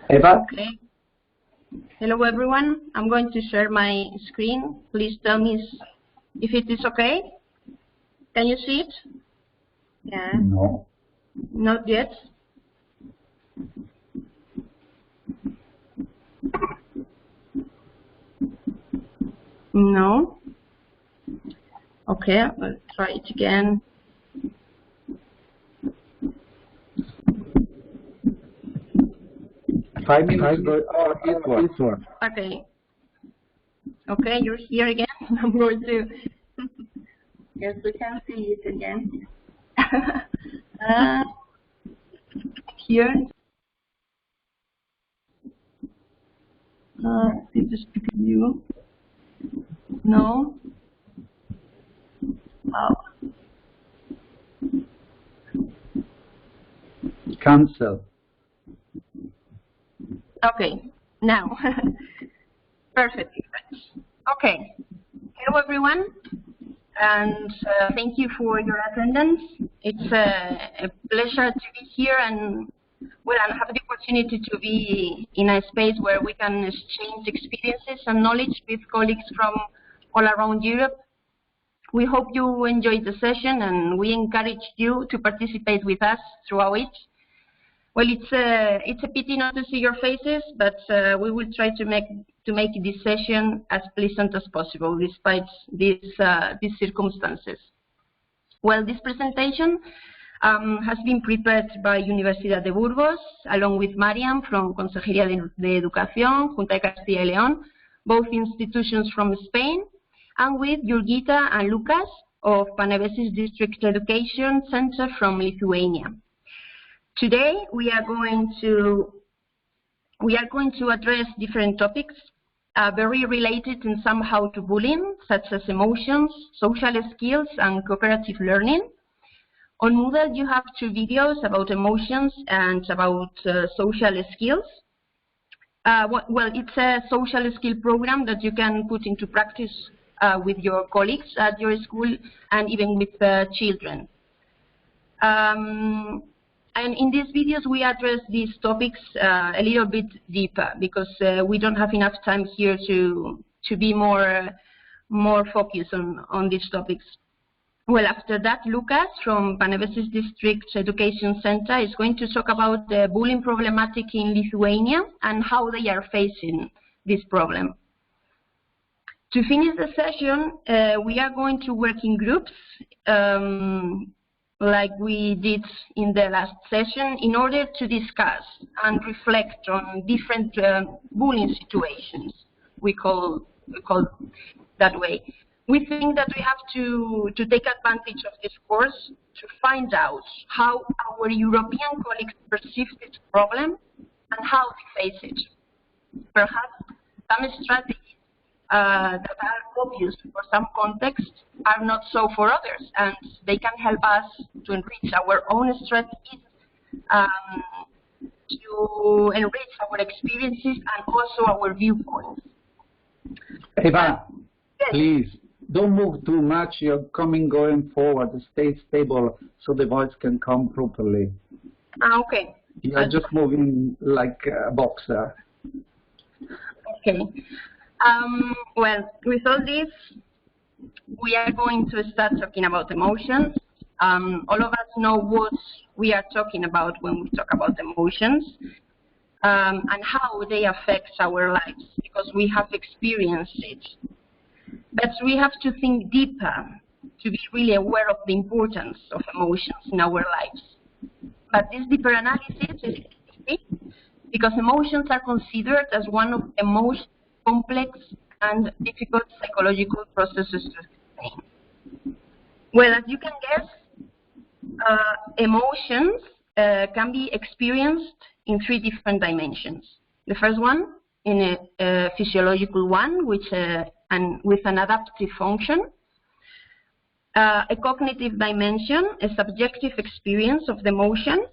Eva? Okay. Hello everyone. I'm going to share my screen. Please tell me if it is okay. Can you see it? Yeah. No. Not yet. No. Okay, I'll try it again. Five minutes. This one. Okay. Okay, you're here again. I'm going to. Yes, we can see it again. Here. This is view. No. Wow. Cancel. Okay, now. Perfect. Okay. Hello everyone, and thank you for your attendance. It's a pleasure to be here and have the opportunity to be in a space where we can exchange experiences and knowledge with colleagues from all around Europe. We hope you enjoyed the session, and we encourage you to participate with us throughout it. Well, it's a pity not to see your faces, but we will try to make this session as pleasant as possible, despite these circumstances. Well, this presentation has been prepared by Universidad de Burgos, along with Mariam from Consejería de Educación, Junta de Castilla y León, both institutions from Spain, and with Jurgita and Lucas of Panevėžys District Education Center from Lithuania. Today we are going to address different topics very related and somehow to bullying, such as emotions, social skills, and cooperative learning. On Moodle you have 2 videos about emotions and about social skills. Well, it's a social skill program that you can put into practice with your colleagues at your school and even with children. And in these videos we address these topics a little bit deeper, because we don't have enough time here to be more focused on these topics. Well, after that, Lucas from Panevėžys District Education Center is going to talk about the bullying problematic in Lithuania and how they are facing this problem. To finish the session, we are going to work in groups, like we did in the last session, in order to discuss and reflect on different bullying situations. We call that way. We think that we have to take advantage of this course to find out how our European colleagues perceive this problem and how they face it. Perhaps some strategies that are obvious for some contexts are not so for others, and they can help us to enrich our own strategies, to enrich our experiences and also our viewpoints. Eva, yes. Please, don't move too much. You're going forward. Stay stable so the voice can come properly. Okay. You're just moving like a boxer. Okay. Well, with all this, we are going to start talking about emotions. All of us know what we are talking about when we talk about emotions, and how they affect our lives, because we have experienced it. But we have to think deeper to be really aware of the importance of emotions in our lives. But this deeper analysis is key, because emotions are considered as one of the most complex and difficult psychological processes to explain. Well, as you can guess, emotions can be experienced in 3 different dimensions. The first one, in a physiological one, with an adaptive function. A cognitive dimension, a subjective experience of the emotion,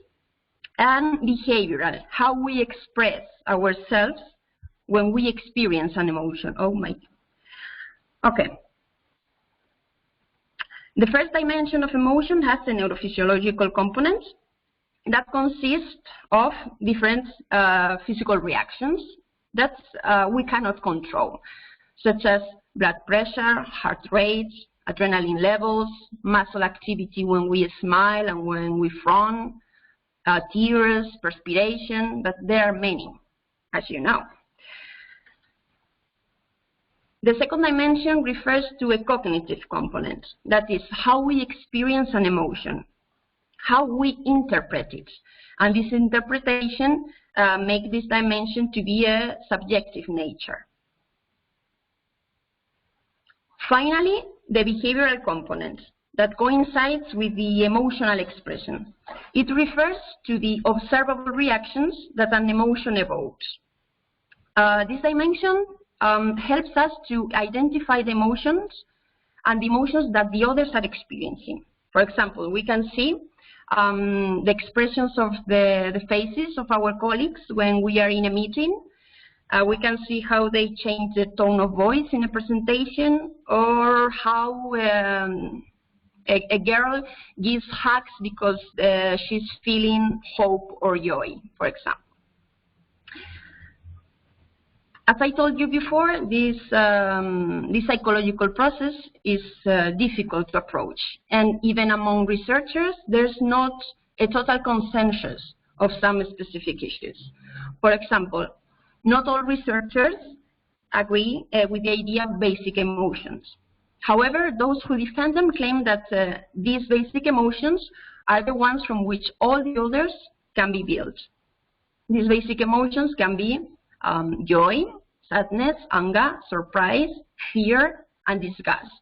and behavioral, how we express ourselves when we experience an emotion. Oh my. Okay. The first dimension of emotion has a neurophysiological component, that consists of different physical reactions that we cannot control, such as blood pressure, heart rate, adrenaline levels, muscle activity when we smile and when we frown, tears, perspiration, but there are many, as you know. The second dimension refers to a cognitive component, that is how we experience an emotion, how we interpret it. And this interpretation makes this dimension to be a subjective nature. Finally, the behavioral component that coincides with the emotional expression. It refers to the observable reactions that an emotion evokes. This dimension helps us to identify the emotions and the emotions that the others are experiencing. For example, we can see the expressions of the faces of our colleagues when we are in a meeting. We can see how they change the tone of voice in a presentation, or how a girl gives hugs because she's feeling hope or joy, for example. As I told you before, this psychological process is difficult to approach. And even among researchers, there's not a total consensus of some specific issues. For example, not all researchers agree with the idea of basic emotions. However, those who defend them claim that these basic emotions are the ones from which all the others can be built. These basic emotions can be joy, sadness, anger, surprise, fear, and disgust.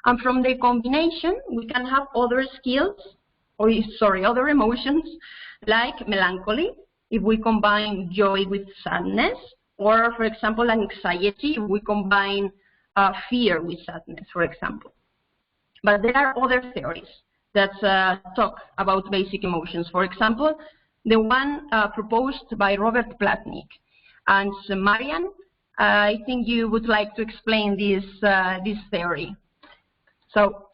And from the combination, we can have other other emotions like melancholy, if we combine joy with sadness, or, for example, anxiety, if we combine fear with sadness, for example. But there are other theories that talk about basic emotions. For example, the one proposed by Robert Platnick. And Marian, I think you would like to explain this theory. So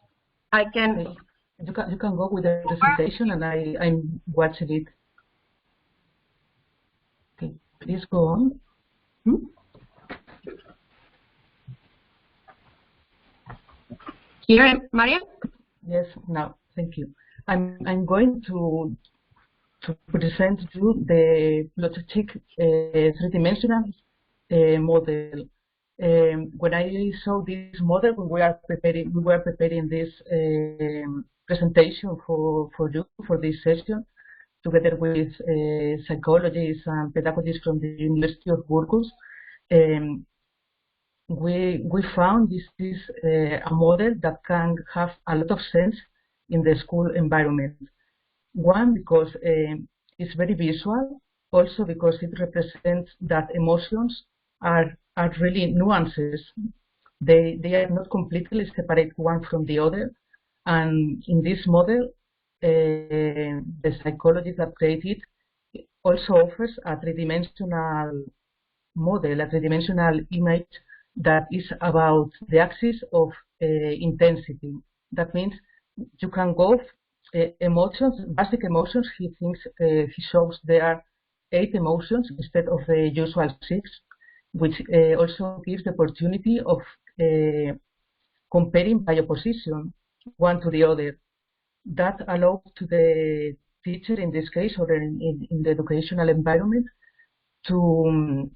I can. You can go with the presentation, and I'm watching it. Okay, please go on. Here, Maria? Yes, now, thank you. I'm going to present you the logistic three-dimensional model. When I saw this model, we were preparing this presentation for you for this session, together with psychologists and pedagogists from the University of Burgos. We found this is a model that can have a lot of sense in the school environment. One, because it's very visual, also because it represents that emotions are really nuances. They are not completely separate one from the other. And in this model, the psychologist that created also offers a three-dimensional model, a three-dimensional image that is about the axis of intensity. That means you can go emotions, basic emotions. He thinks he shows there are 8 emotions instead of the usual 6, which also gives the opportunity of comparing by opposition one to the other. That allows to the teacher, in this case, or in the educational environment, to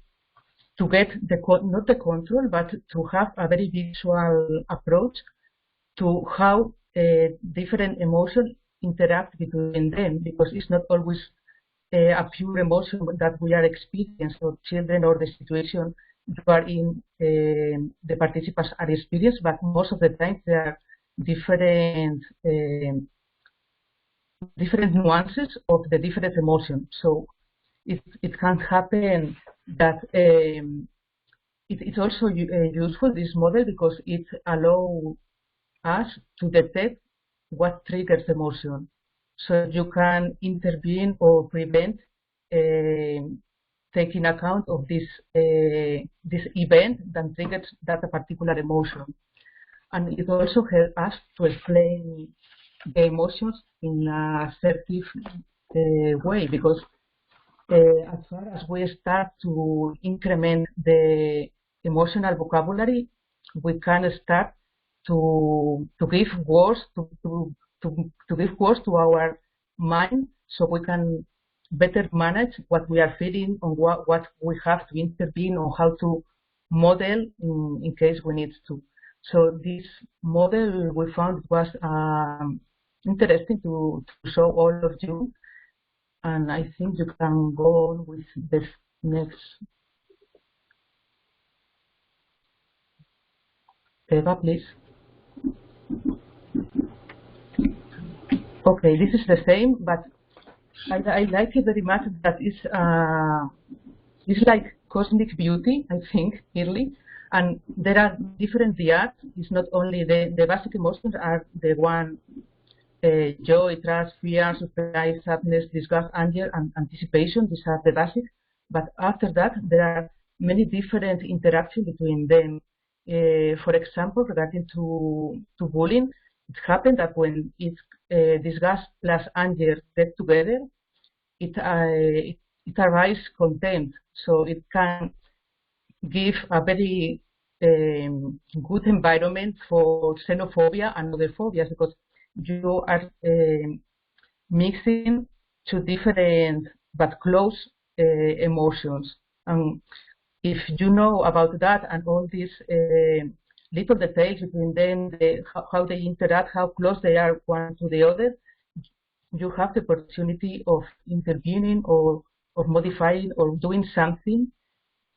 get not the control, but to have a very visual approach to how different emotions interact between them, because it's not always a pure emotion that we are experiencing, or children, or the situation you are in, the participants are experiencing, but most of the time there are different nuances of the different emotions. So it can happen that it's also useful, this model, because it allows us to detect what triggers emotion. So you can intervene or prevent taking account of this event that triggers that particular emotion. And it also helps us to explain the emotions in an assertive way, because as far as we start to increment the emotional vocabulary, we can start to give words to give words to our mind, so we can better manage what we are feeling, or what we have to intervene, or how to model in case we need to. So this model we found was interesting to show all of you, and I think you can go on with this next. Eva, please. Okay, this is the same, but I like it very much that it's like cosmic beauty, I think, really. And there are different diads. It's not only the basic emotions are the one, joy, trust, fear, surprise, sadness, disgust, anger, and anticipation. These are the basic. But after that, there are many different interactions between them. For example, regarding to bullying, it happened that when it's disgust plus anger get together, it arises contempt. So it can give a very good environment for xenophobia and other phobias, because you are mixing two different but close emotions. And if you know about that and all these little details between them, how they interact, how close they are one to the other, you have the opportunity of intervening or of modifying or doing something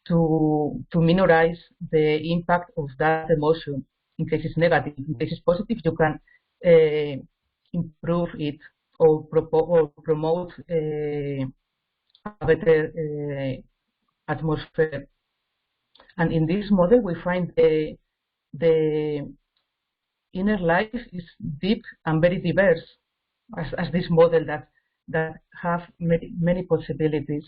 to minimize the impact of that emotion. In case it's negative, in case it's positive, you can improve it or promote a better atmosphere. And in this model, we find the inner life is deep and very diverse, as this model that have many possibilities.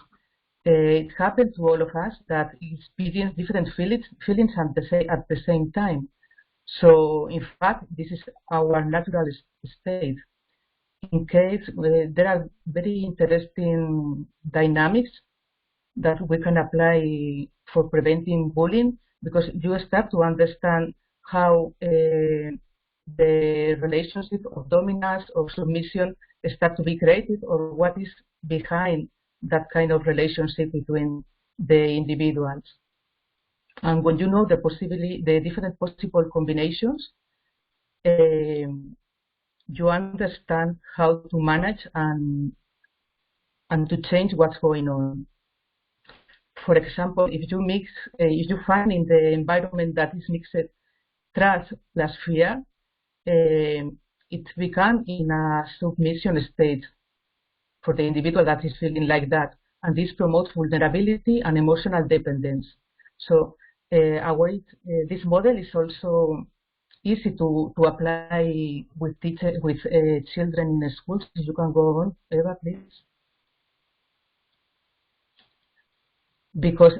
It happens to all of us that experience different feelings at the same time. So, in fact, this is our natural state. In case there are very interesting dynamics that we can apply for preventing bullying, because you start to understand how the relationship of dominance or submission start to be created, or what is behind that kind of relationship between the individuals. And when you know the different possible combinations, you understand how to manage and to change what's going on. For example, if you find in the environment that is mixed trust plus fear, it becomes in a submission state for the individual that is feeling like that, and this promotes vulnerability and emotional dependence. So this model is also easy to apply with children in the schools. You can go on, Eva, please. Because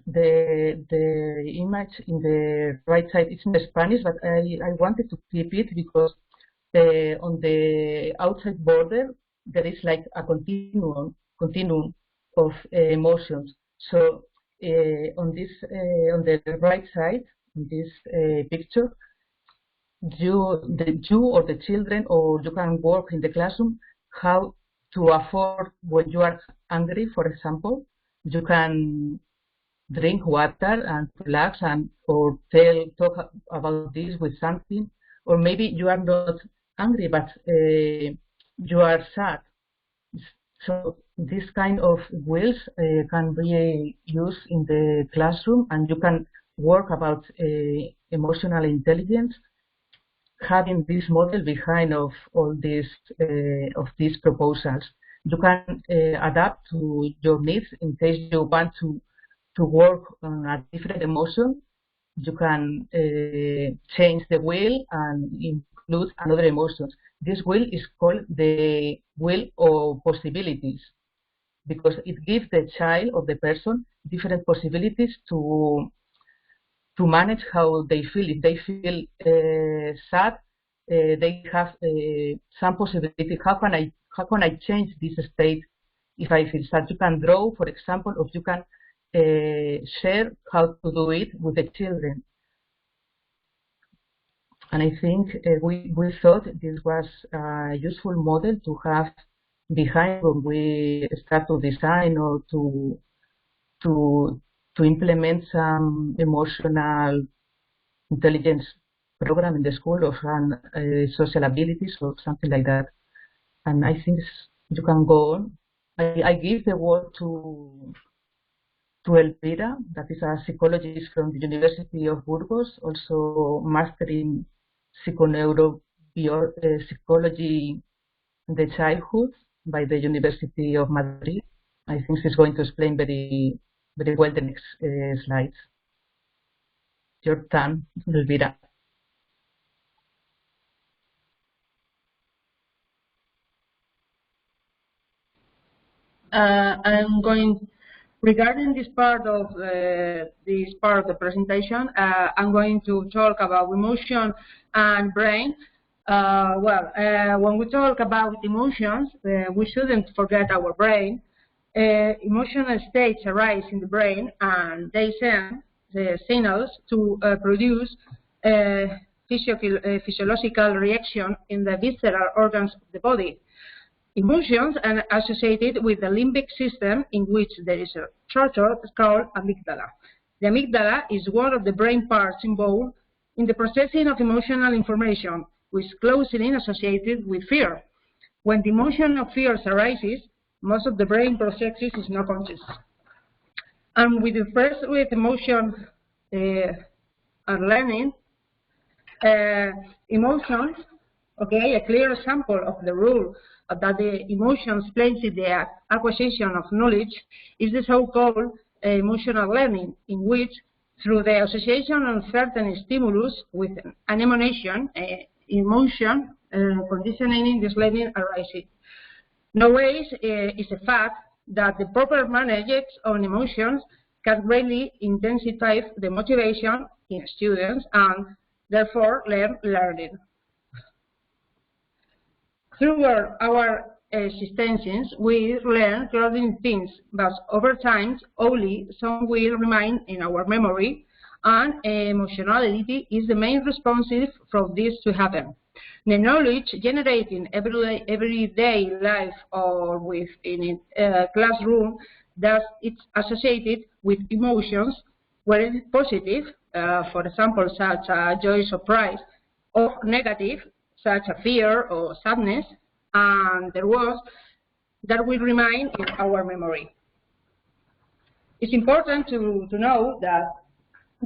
the image in the right side is in Spanish, but I wanted to keep it because on the outside border there is like a continuum of emotions. So on the right side, in this picture, you or the children, or you can work in the classroom how to afford when you are angry, for example. You can drink water and relax, or talk about this with something, or maybe you are not angry but you are sad. So this kind of wheels can be used in the classroom, and you can work about emotional intelligence, having this model behind of all these proposals. You can adapt to your needs in case you want to work on a different emotion. You can change the wheel and include another emotion. This wheel is called the wheel of possibilities, because it gives the child or the person different possibilities to manage how they feel. If they feel sad, they have some possibility. How can I change this state if I feel sad? You can draw, for example, or you can share how to do it with the children. And I think we thought this was a useful model to have behind when we start to design or to implement some emotional intelligence program in the school or some social abilities or something like that. And I think you can go on. I give the word to Elvira, that is a psychologist from the University of Burgos, also master in psychology in the childhood by the University of Madrid. I think she's going to explain very well the next slides. Your turn, Elvira. I'm going, regarding this part of the presentation, I'm going to talk about emotion and brain. When we talk about emotions, we shouldn't forget our brain. Emotional states arise in the brain, and they send the signals to produce physiological reaction in the visceral organs of the body. Emotions are associated with the limbic system, in which there is a structure called amygdala. The amygdala is one of the brain parts involved in the processing of emotional information, which is closely associated with fear. When the emotion of fear arises, most of the brain processes is not conscious. And with emotion and learning, emotions, okay, a clear example of the rule that the emotions plays in the acquisition of knowledge is the so-called emotional learning, in which, through the association of certain stimulus with an emotion, conditioning this learning arises. Nowadays, it's a fact that the proper management on emotions can greatly intensify the motivation in students and therefore learning. Through our existences, we learn certain things, but over time, only some will remain in our memory, and emotionality is the main responsive for this to happen. The knowledge generated in everyday life or within a classroom, that it's associated with emotions, whether positive, for example, such as joy, surprise, or negative, such as fear or sadness, and that will remain in our memory. It's important to know that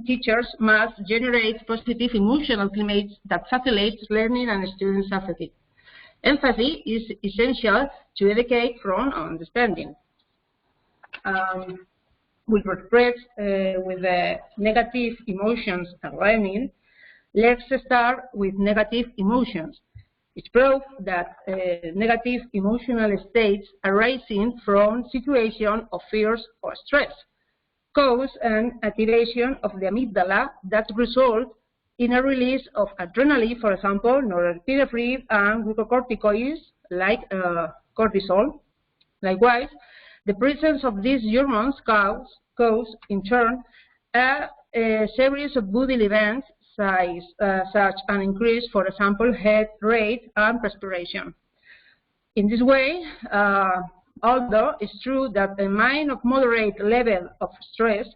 teachers must generate positive emotional climates that facilitate learning and student safety. Empathy is essential to educate from understanding. With respect with the negative emotions and learning, let's start with negative emotions. It's proof that negative emotional states arising from situations of fears or stress cause an activation of the amygdala that result in a release of adrenaline, for example, norepinephrine and glucocorticoids like cortisol. Likewise, the presence of these hormones cause in turn a series of bodily events such an increase, for example, heart rate and perspiration. In this way, although it's true that a mild of moderate level of stress,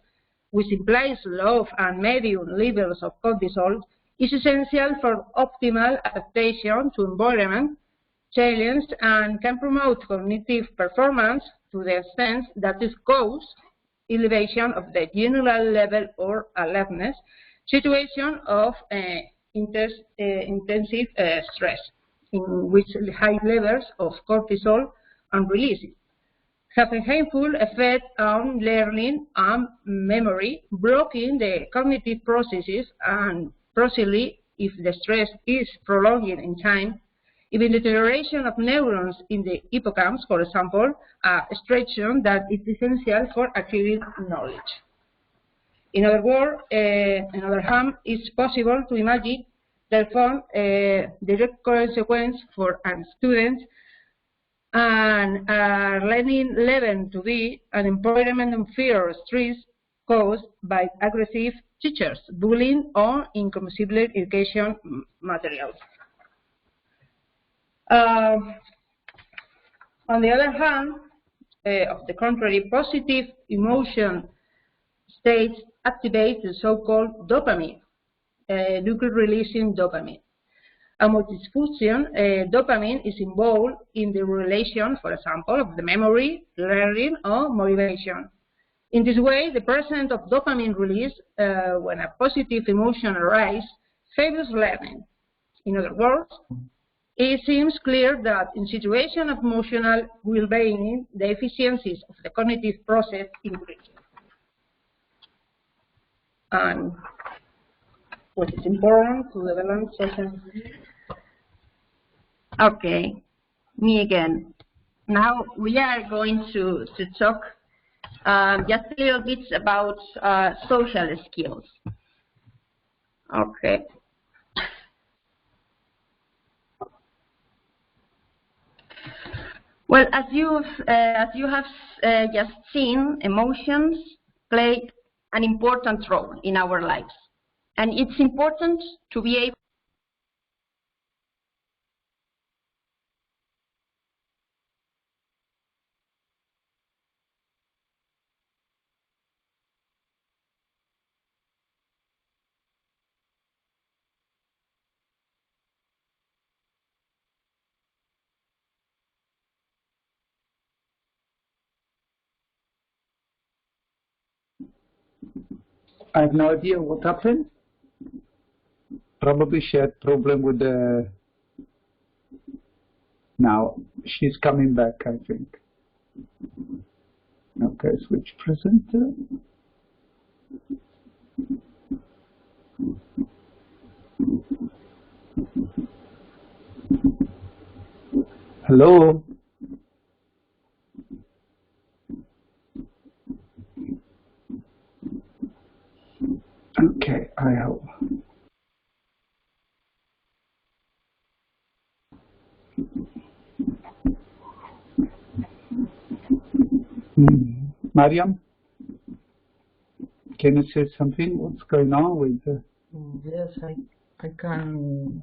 which implies low and medium levels of cortisol, is essential for optimal adaptation to environment challenge and can promote cognitive performance to the extent that it causes elevation of the general level or alertness situation of intensive stress, in which high levels of cortisol are released, have a harmful effect on learning and memory, blocking the cognitive processes, and possibly, if the stress is prolonged in time, even deterioration of neurons in the hippocampus, for example, a stretching that is essential for acquiring knowledge. In other words, on the other hand, it's possible to imagine therefore, a direct consequence for our students and our learning level to be an environment of fear or stress caused by aggressive teachers, bullying, or incomprehensible education materials. On the other hand, of the contrary, positive emotion states activate the so-called dopamine, nuclear-releasing dopamine. And with this function, dopamine is involved in the relation, for example, of the memory, learning, or motivation. In this way, the presence of dopamine release when a positive emotion arises favors learning. In other words, it seems clear that in situations of emotional well-being, the efficiencies of the cognitive process increase. And what is important to develop social. Okay, me again. Now we are going to talk just a little bit about social skills. Okay. Well, as you have just seen, emotions play an important role in our lives, and it's important to be able. I have no idea what happened. Probably she had problem with the... Now, she's coming back, I think. Okay, switch presenter. Hello? Okay, I hope. Mariam, can you say something? What's going on with the... Yes, I can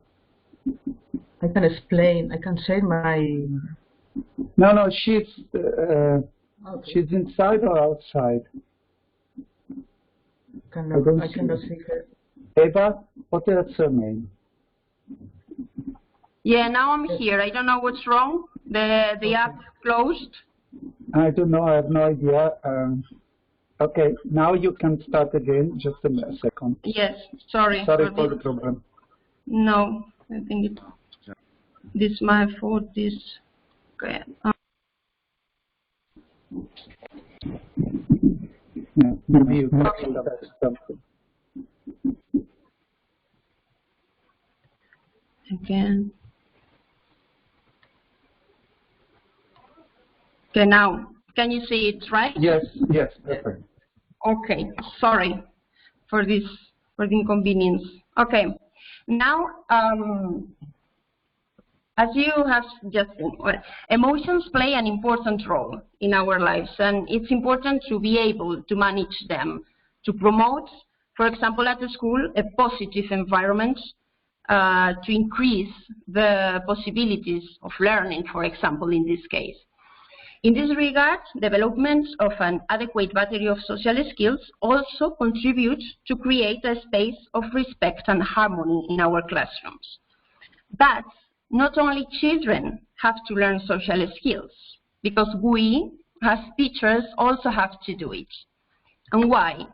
explain. I can share my... No, she's she's inside or outside? I cannot see her. Eva, what is her name? Yeah, now I'm here. I don't know what's wrong. The app closed. I don't know. I have no idea. Okay, now you can start again. Just a second. Yes, sorry. Sorry for the problem. No, I think this my fault. This. Okay. Yeah, maybe you can test something. Again. Okay, now, can you see it, right? Yes, perfect. Okay, sorry for this, for the inconvenience. Okay, now, as you have just seen, emotions play an important role in our lives, and it's important to be able to manage them, to promote, for example, at the school, a positive environment, to increase the possibilities of learning, for example, in this case. In this regard, development of an adequate battery of social skills also contributes to create a space of respect and harmony in our classrooms. But not only children have to learn social skills, because we, as teachers, also have to do it. And why?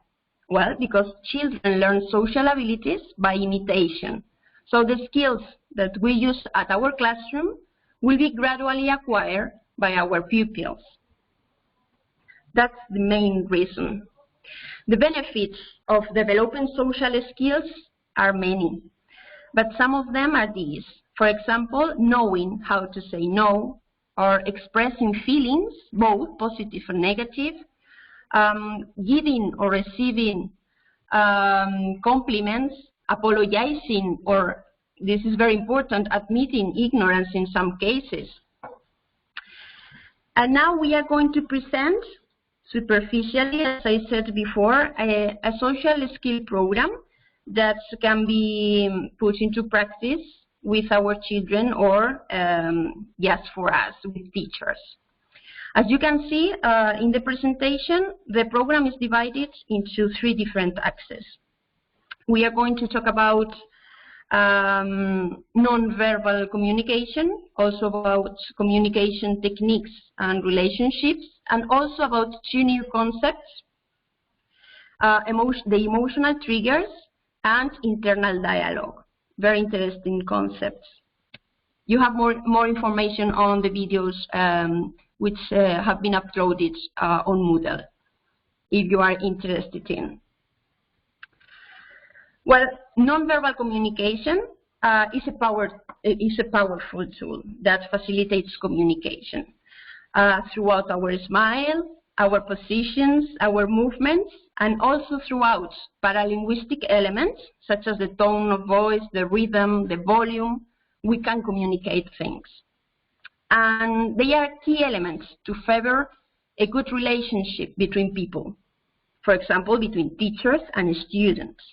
Well, because children learn social abilities by imitation. So the skills that we use at our classroom will be gradually acquired by our pupils. That's the main reason. The benefits of developing social skills are many, but some of them are these. For example, knowing how to say no, or expressing feelings, both positive and negative, giving or receiving compliments, apologizing or this is very important, admitting ignorance in some cases. And now we are going to present, superficially, as I said before, a social skill program that can be put into practice with our children or, yes, for us, with teachers. As you can see in the presentation, the program is divided into 3 different axes. We are going to talk about non-verbal communication, also about communication techniques and relationships, and also about 2 new concepts, the emotional triggers and internal dialogue. Very interesting concepts. You have more information on the videos which have been uploaded on Moodle, if you are interested in. Well, nonverbal communication is a powerful tool that facilitates communication throughout our smile, our positions, our movements, and also throughout paralinguistic elements such as the tone of voice, the rhythm, the volume. We can communicate things. And they are key elements to favor a good relationship between people, for example, between teachers and students.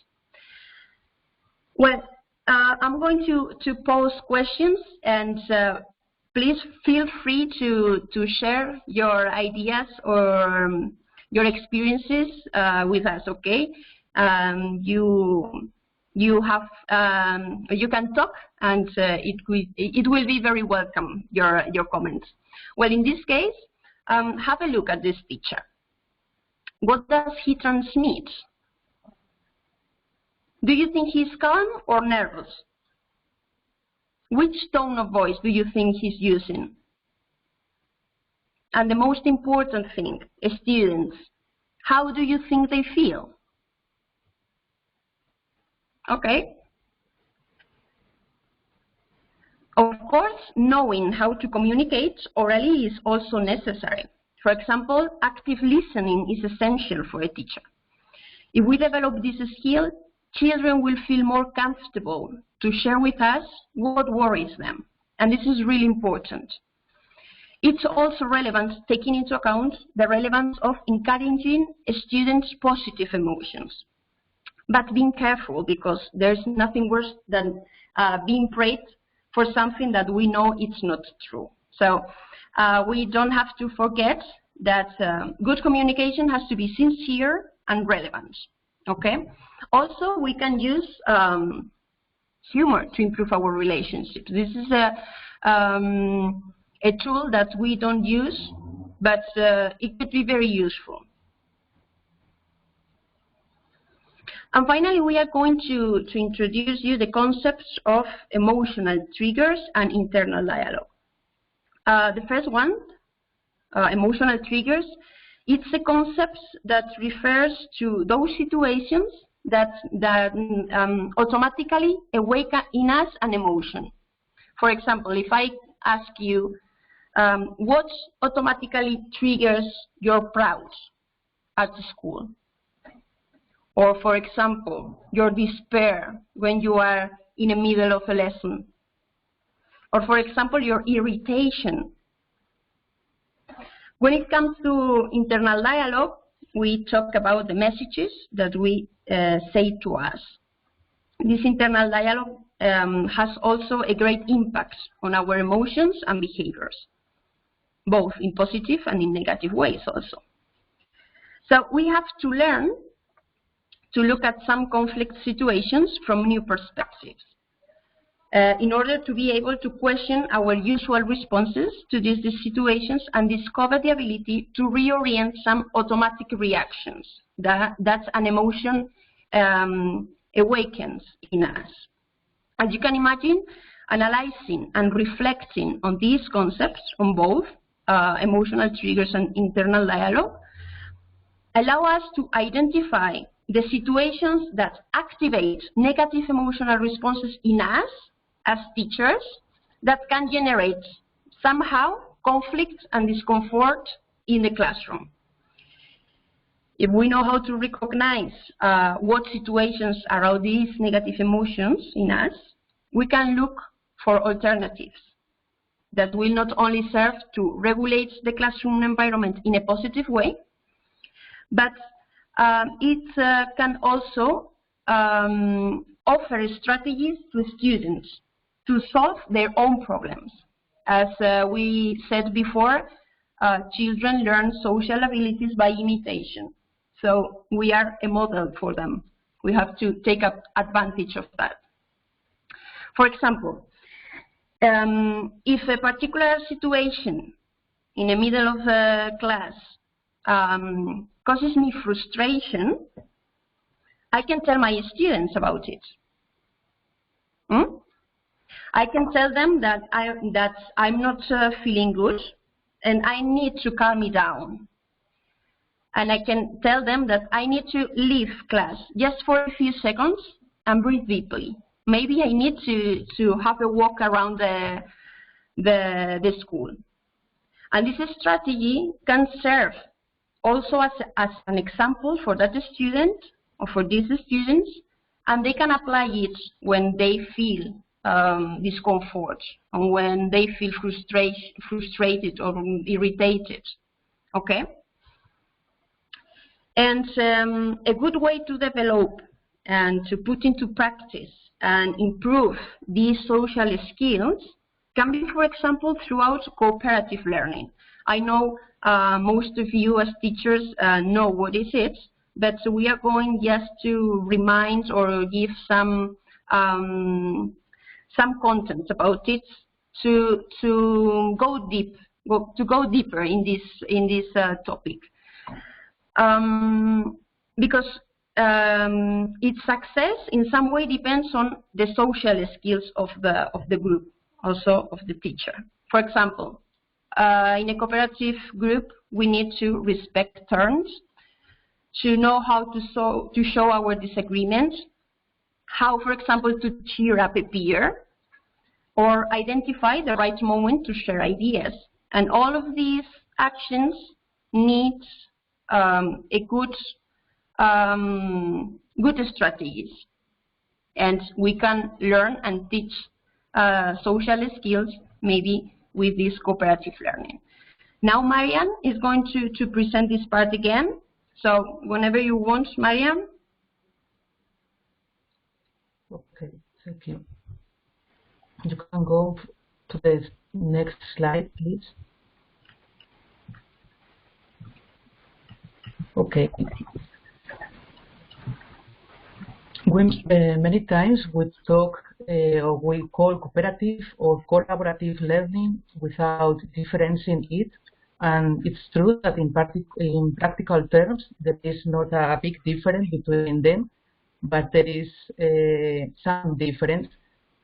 Well, I'm going to pose questions, and please feel free to share your ideas or your experiences with us, okay? You can talk, and it will be very welcome, your comments. Well, in this case, have a look at this picture. What does he transmit? Do you think he's calm or nervous? Which tone of voice do you think he's using? And the most important thing, students, how do you think they feel? Okay. Of course, knowing how to communicate orally is also necessary. For example, active listening is essential for a teacher. If we develop this skill, children will feel more comfortable to share with us what worries them. And this is really important. It's also relevant, taking into account the relevance of encouraging students' positive emotions. But being careful, because there's nothing worse than being praised for something that we know it's not true. So we don't have to forget that good communication has to be sincere and relevant. Okay. Also, we can use humor to improve our relationships. This is a tool that we don't use, but it could be very useful. And finally, we are going to introduce you the concepts of emotional triggers and internal dialogue. The first one, emotional triggers, it's a concept that refers to those situations that automatically awaken in us an emotion. For example, if I ask you, what automatically triggers your proud at school? Or, for example, your despair when you are in the middle of a lesson. Or, for example, your irritation. When it comes to internal dialogue, we talk about the messages that we say to us. This internal dialogue has also a great impact on our emotions and behaviors, both in positive and in negative ways also. So we have to learn to look at some conflict situations from new perspectives in order to be able to question our usual responses to these situations and discover the ability to reorient some automatic reactions that's an emotion awakens in us. As you can imagine, analyzing and reflecting on these concepts, on both emotional triggers and internal dialogue, allow us to identify the situations that activate negative emotional responses in us as teachers that can generate somehow conflict and discomfort in the classroom. If we know how to recognize what situations arouse these negative emotions in us, we can look for alternatives that will not only serve to regulate the classroom environment in a positive way, but it can also offer strategies to students to solve their own problems. As we said before, children learn social abilities by imitation. So we are a model for them. We have to take advantage of that. For example, if a particular situation in the middle of the class causes me frustration, I can tell my students about it. I can tell them that I'm not feeling good and I need to calm me down. And I can tell them that I need to leave class just for a few seconds and breathe deeply. Maybe I need to have a walk around the school. And this strategy can serve also as an example for that student or for these students, and they can apply it when they feel discomfort and when they feel frustrated or irritated. Okay? And a good way to develop and to put into practice and improve these social skills can be, for example, throughout cooperative learning. I know most of you as teachers know what is it, but we are going just to remind or give some content about it to go deeper in this topic. Because its success in some way depends on the social skills of the group, also of the teacher. For example, in a cooperative group, we need to respect turns, to know how to show our disagreement, how, for example, to cheer up a peer, or identify the right moment to share ideas. And all of these actions need a good strategies, and we can learn and teach social skills maybe with this cooperative learning. Now Marian is going to present this part again, so whenever you want, Marian. Okay, thank you. You can go to the next slide, please. Okay. Many times we talk or we call cooperative or collaborative learning without differentiating it, and it's true that in practical terms there is not a big difference between them, but there is some difference.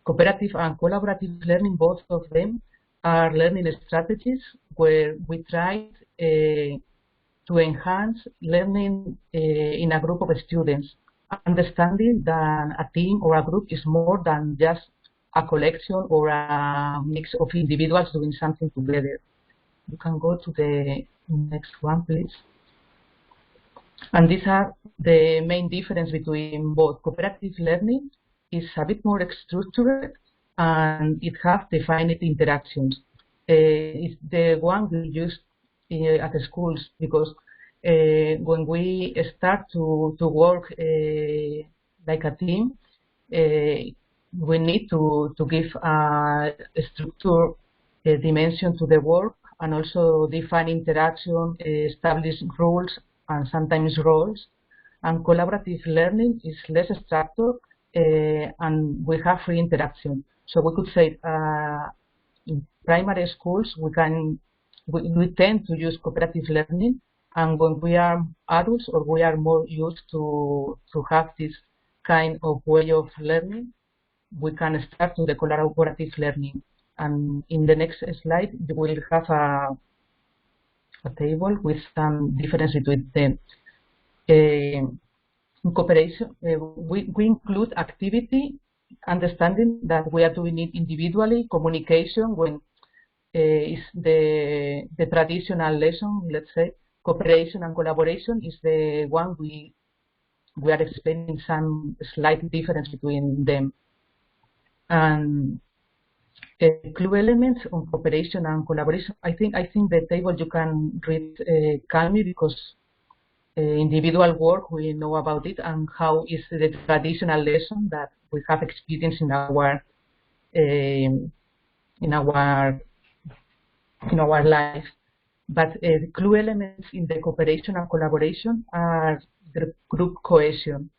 Cooperative and collaborative learning, both of them are learning strategies where we try to enhance learning in a group of students, understanding that a team or a group is more than just a collection or a mix of individuals doing something together. You can go to the next one, please. And these are the main difference between both. Cooperative learning is a bit more structured and it has defined interactions. It's the one we use at the schools, because when we start to work like a team, we need to give a structure dimension to the work, and also define interaction, establish rules and sometimes roles. And collaborative learning is less structured and we have free interaction. So we could say in primary schools we tend to use cooperative learning, and when we are adults or we are more used to have this kind of way of learning, we can start to the collaborative learning. And in the next slide you will have a table with some difference between them. In cooperation, we include activity, understanding that we are doing it individually, communication when is the traditional lesson, let's say. Cooperation and collaboration is the one we are explaining some slight difference between them. And clue elements on cooperation and collaboration. I think the table you can read calmly, because individual work we know about it, and how is the traditional lesson that we have experienced in our life. But the clue elements in the cooperation and collaboration are the group cohesion.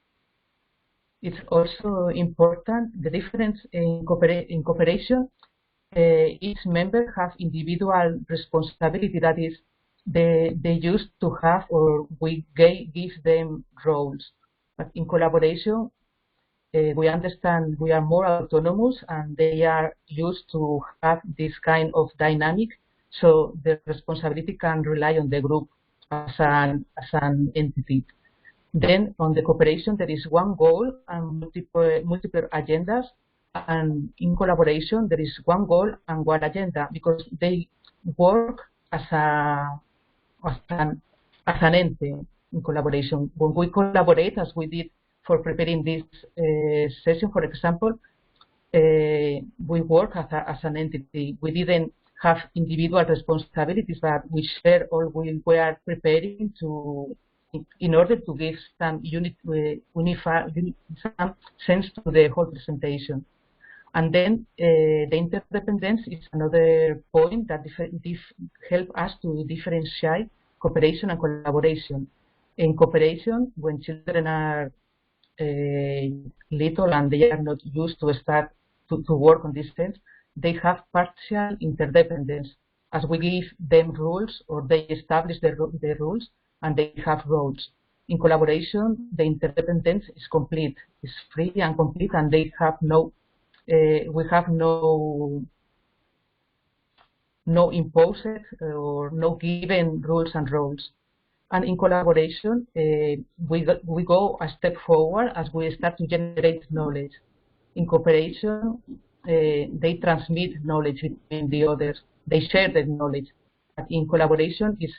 It's also important, the difference in cooperation, each member has individual responsibility, that is, they used to have, or we give them roles. But in collaboration, we understand we are more autonomous, and they are used to have this kind of dynamic, so the responsibility can rely on the group as an entity. Then on the cooperation, there is one goal and multiple agendas, and in collaboration, there is one goal and one agenda, because they work as an entity in collaboration. When we collaborate, as we did for preparing this session, for example, we work as an entity. We didn't have individual responsibilities, but we share all we were preparing in order to give some some sense to the whole presentation. And then the interdependence is another point that help us to differentiate cooperation and collaboration. In cooperation, when children are little and they are not used to start to work on this sense, they have partial interdependence, as we give them rules, or they establish the rules, and they have roles. In collaboration, the interdependence is complete, is free and complete, and they have we have no imposed or no given rules and roles. And in collaboration, we go a step forward as we start to generate knowledge. In cooperation, they transmit knowledge between the others. They share their knowledge. But in collaboration, is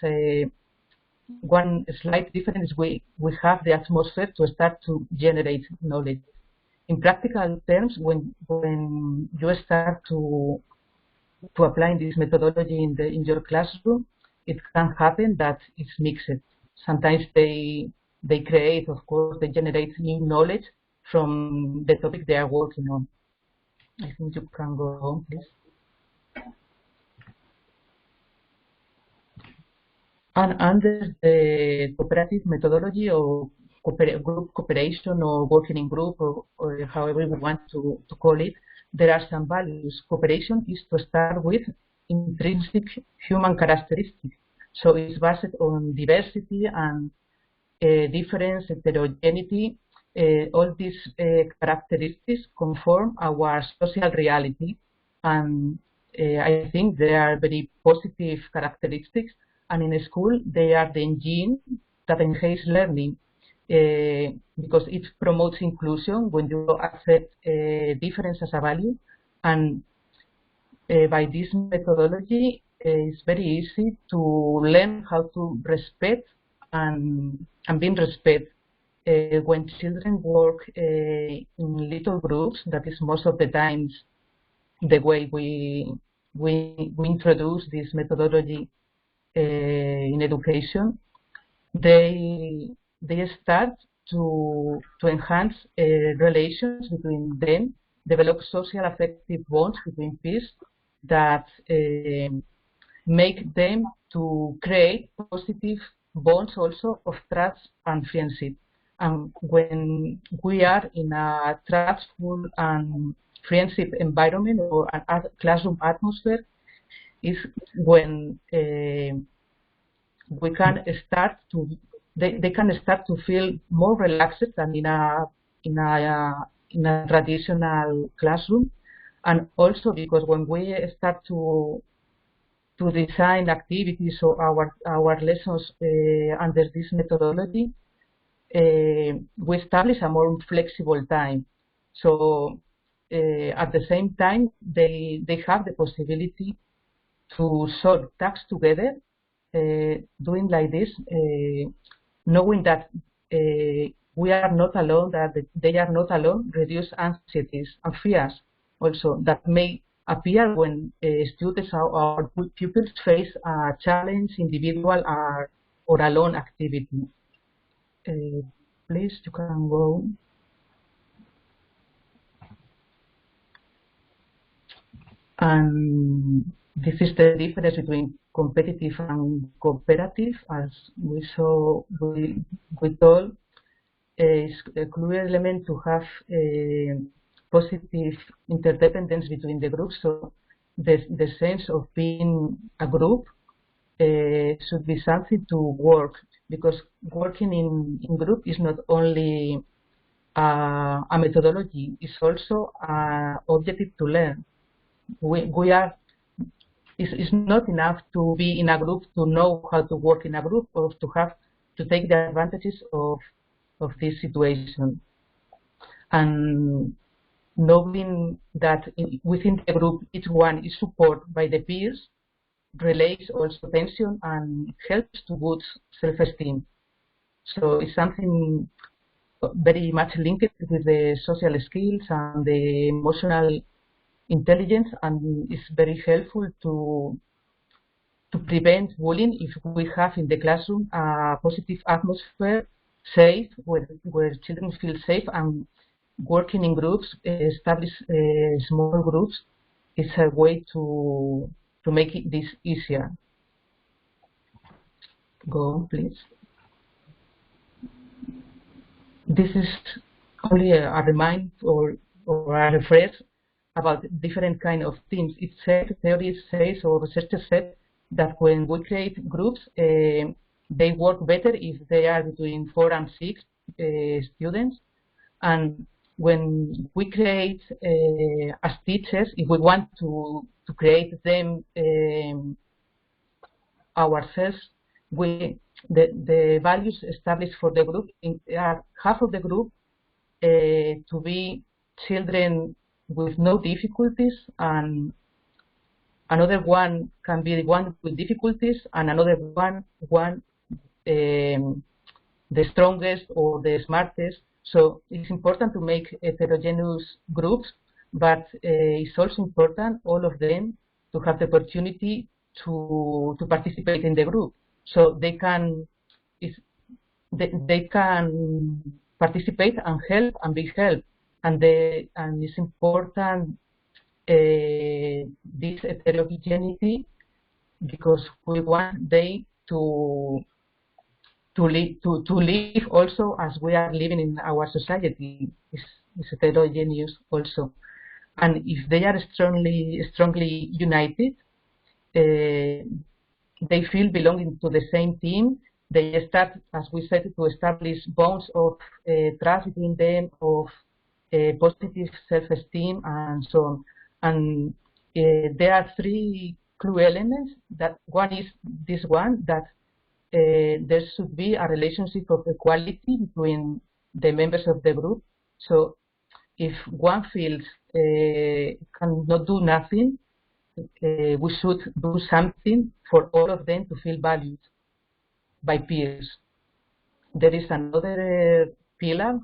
one slight difference. We have the atmosphere to start to generate knowledge. In practical terms, when you start to apply this methodology in your classroom, it can happen that it's mixed. Sometimes they create, of course, they generate new knowledge from the topic they are working on. I think you can go on, please. And under the cooperative methodology, or group cooperation, or working in group, or however we want to call it, there are some values. Cooperation is to start with intrinsic human characteristics. So it's based on diversity and difference, heterogeneity. All these characteristics conform our social reality, and I think they are very positive characteristics. And in a school, they are the engine that enhances learning, because it promotes inclusion when you accept difference as a value. And by this methodology, it's very easy to learn how to respect and being respect. When children work in little groups, that is most of the times the way we introduce this methodology in education, they start to enhance relations between them, develop social affective bonds between peers that make them to create positive bonds also of trust and friendship. And when we are in a trustful and friendship environment, or a classroom atmosphere, is when we can start to they can start to feel more relaxed than in a traditional classroom. And also because when we start to design activities or our lessons under this methodology, we establish a more flexible time. So at the same time, they have the possibility to solve tasks together, doing like this, knowing that we are not alone, that they are not alone, reduce anxieties and fears. also that may appear when students or pupils face a challenge, individual or alone activity. Please, you can go. And this is the difference between competitive and cooperative, as we saw, we told. Is a clear element to have a positive interdependence between the groups. So the sense of being a group should be something to work, because working in group is not only a methodology, it's also an objective to learn. It's not enough to be in a group to know how to work in a group, or to take the advantages of this situation. And knowing that within the group each one is supported by the peers relays also tension and helps to boost self-esteem. So it's something very much linked with the social skills and the emotional intelligence, and it's very helpful to prevent bullying if we have in the classroom a positive atmosphere, safe, where children feel safe, and working in groups, establish small groups, is a way to make this easier. Go on, please. This is only a reminder or a refresh about different kind of teams. It said, theory says, or researchers said, that when we create groups, they work better if they are between 4 and 6 students. And when we create, as teachers, if we want to create them ourselves, the values established for the group are half of the group to be children with no difficulties, and another one can be the one with difficulties, and another one the strongest or the smartest. So it's important to make heterogeneous groups, but it's also important all of them to have the opportunity to participate in the group, so they can participate and help and be helped. And it's important this heterogeneity, because we want they to live also as we are living in our society. Is heterogeneous also, and if they are strongly united, they feel belonging to the same team. They start, as we said, to establish bonds of trust between them, of positive self-esteem, and so on. And there are 3 clue elements. That one is this one, that there should be a relationship of equality between the members of the group. So if one feels cannot do nothing, we should do something for all of them to feel valued by peers. There is another pillar,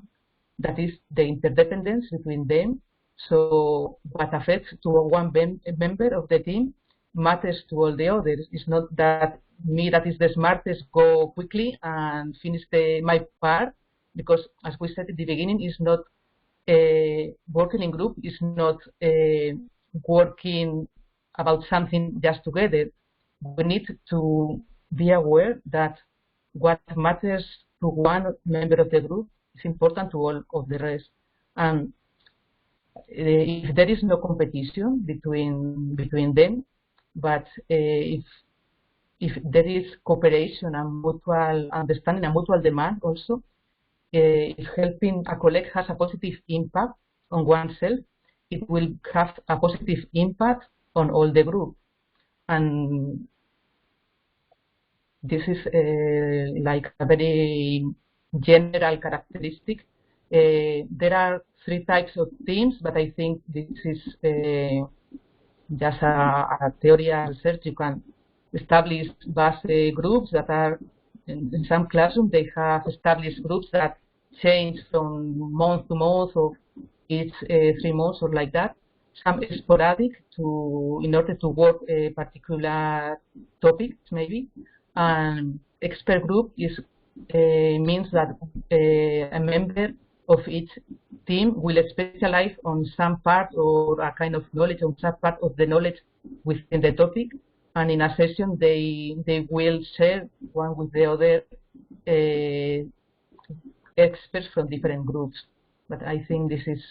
that is the interdependence between them. So what affects to one member of the team matters to all the others. It's not that me that is the smartest go quickly and finish my part, because as we said at the beginning, it's not working in group, is not working about something just together. We need to be aware that what matters to one member of the group is important to all of the rest. And if there is no competition between them, but if there is cooperation and mutual understanding and mutual demand also, if helping a colleague has a positive impact on oneself, it will have a positive impact on all the group. And this is like a very general characteristic. There are 3 types of teams, but I think this is just a theoretical research. You can establish base groups that are, in some classrooms, they have established groups that change from month to month or each 3 months or like that. some sporadic in order to work a particular topic, maybe. And expert group means that a member of each team will specialize on some part or a kind of knowledge, on some part of the knowledge within the topic. And in a session, they will share one with the other experts from different groups. But I think this is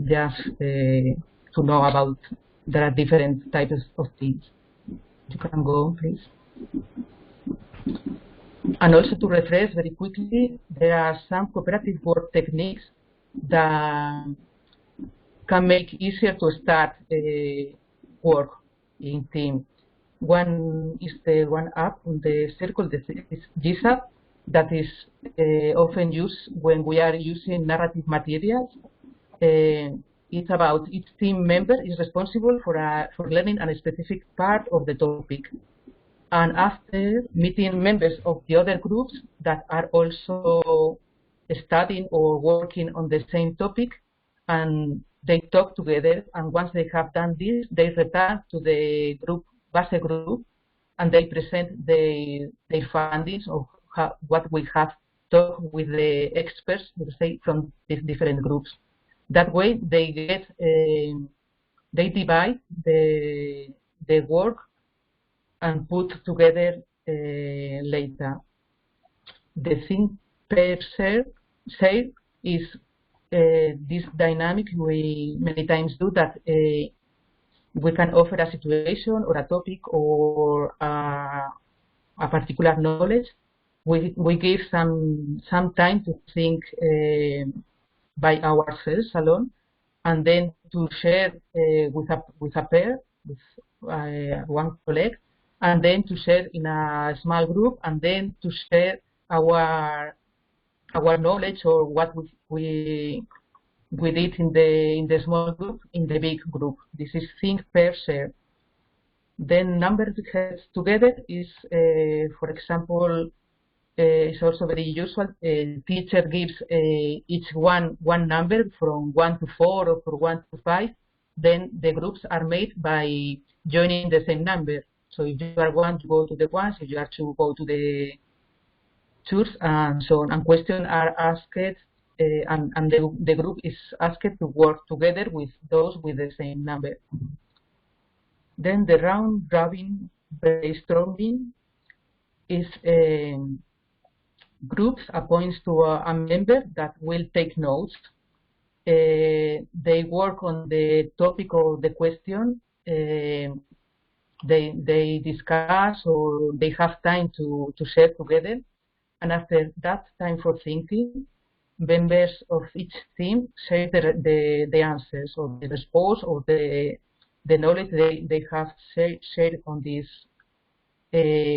just to know about there are different types of teams. You can go on, please. And also to refresh very quickly, there are some cooperative work techniques that can make easier to start work in team. One is the one up on the circle, this is GSAP, that is often used when we are using narrative materials. It's about each team member is responsible for learning a specific part of the topic. And after meeting members of the other groups that are also studying or working on the same topic, and they talk together, and once they have done this, they return to the group, base group, and they present their findings of what we have talked with the experts, let's say, from these different groups. That way, they get they divide the work and put together later. The thing per share is this dynamic we many times do, that we can offer a situation or a topic or a particular knowledge. We give some time to think by ourselves alone, and then to share with a pair, with one colleague, and then to share in a small group, and then to share our knowledge or what we did in the small group in the big group. This is think, pair, share. Then number heads together is, for example, it's also very usual. Teacher gives each one number from 1 to 4 or from 1 to 5. Then the groups are made by joining the same number. So if you are 1, you go to the 1s. If you are 2, go to the 2s, and so on. And questions are asked, and the group is asked to work together with those with the same number. Then the round robin brainstorming is groups appoints to a member that will take notes. They work on the topic or the question. They discuss, or they have time to share together. And after that time for thinking, members of each team share the answers or the response or the knowledge they have shared on this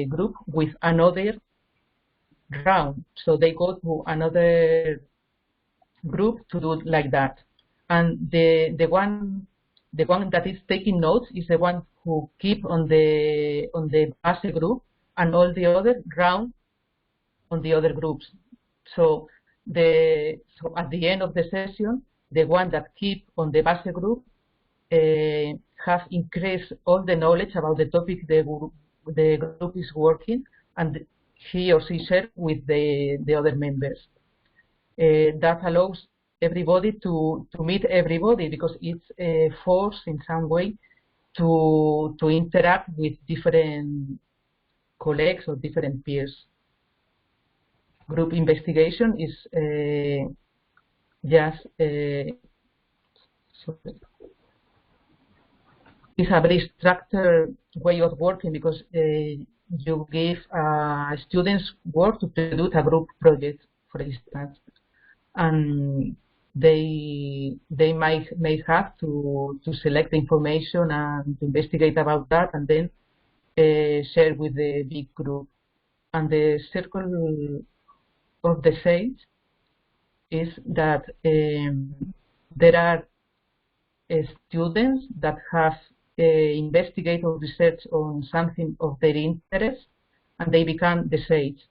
group with another round. So they go to another group to do like that. And the one that is taking notes is the one who keep on the base group, and all the other round on the other groups. So at the end of the session, the one that keep on the base group have increased all the knowledge about the topic the group is working, and he or she share with the other members. That allows everybody to meet everybody, because it's forced in some way to interact with different colleagues or different peers. Group investigation is just it's a very structured way of working, because you give students work to produce a group project, for instance, and they may have to select information and to investigate about that, and then share with the big group. And the circle of the sage is that there are students that have investigate or research on something of their interest, and they become the sage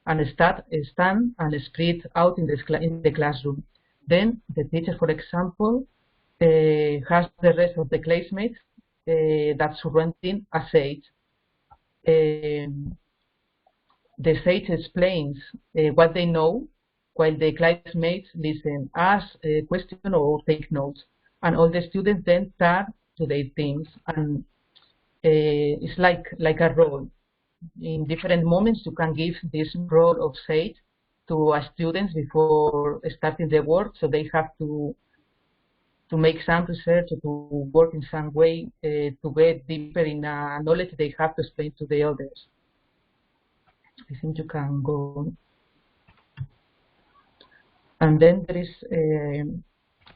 and stand and spread out in the classroom. Then the teacher, for example, has the rest of the classmates that surrounding a sage. The sage explains what they know, while the classmates listen, ask a question or take notes, and all the students then turn to their teams, and it's like a role. In different moments, you can give this role of sage to a students before starting the work, so they have to make some research or to work in some way to get deeper in knowledge they have to explain to the others. I think you can go on. And then there is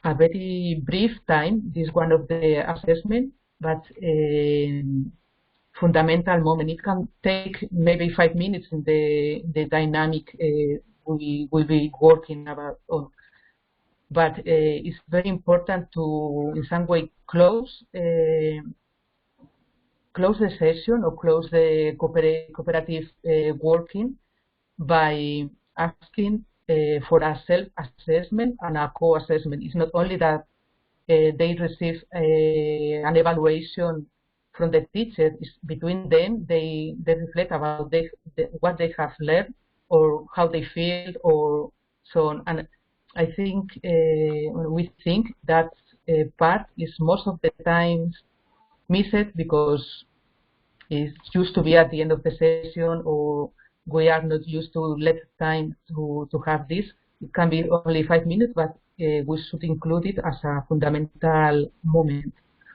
a very brief time, this one of the assessment, but fundamental moment. It can take maybe 5 minutes in the dynamic we will be working about on. But it's very important to, in some way, close the session or close the cooperative working by asking for a self-assessment and a co-assessment. It's not only that they receive an evaluation from the teacher, it's between them, they reflect about what they have learned or how they feel or so on. And I think we think that part is most of the times missed because it used to be at the end of the session, or we are not used to let time to have this. It can be only 5 minutes, but we should include it as a fundamental moment.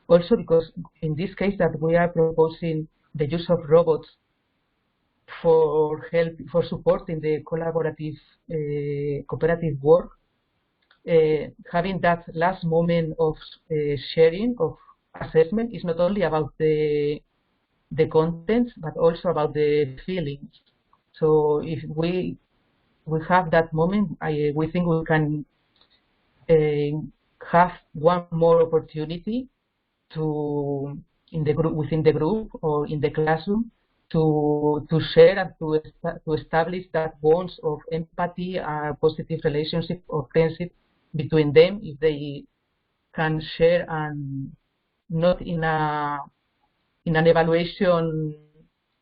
Also because in this case that we are proposing the use of robots for supporting the collaborative cooperative work, having that last moment of sharing, of assessment, is not only about the contents, but also about the feelings. So if we have that moment, we think we can have one more opportunity to, in the group, within the group or in the classroom, to share and to establish that bonds of empathy, positive relationship or friendship between them, if they can share, and not in an evaluation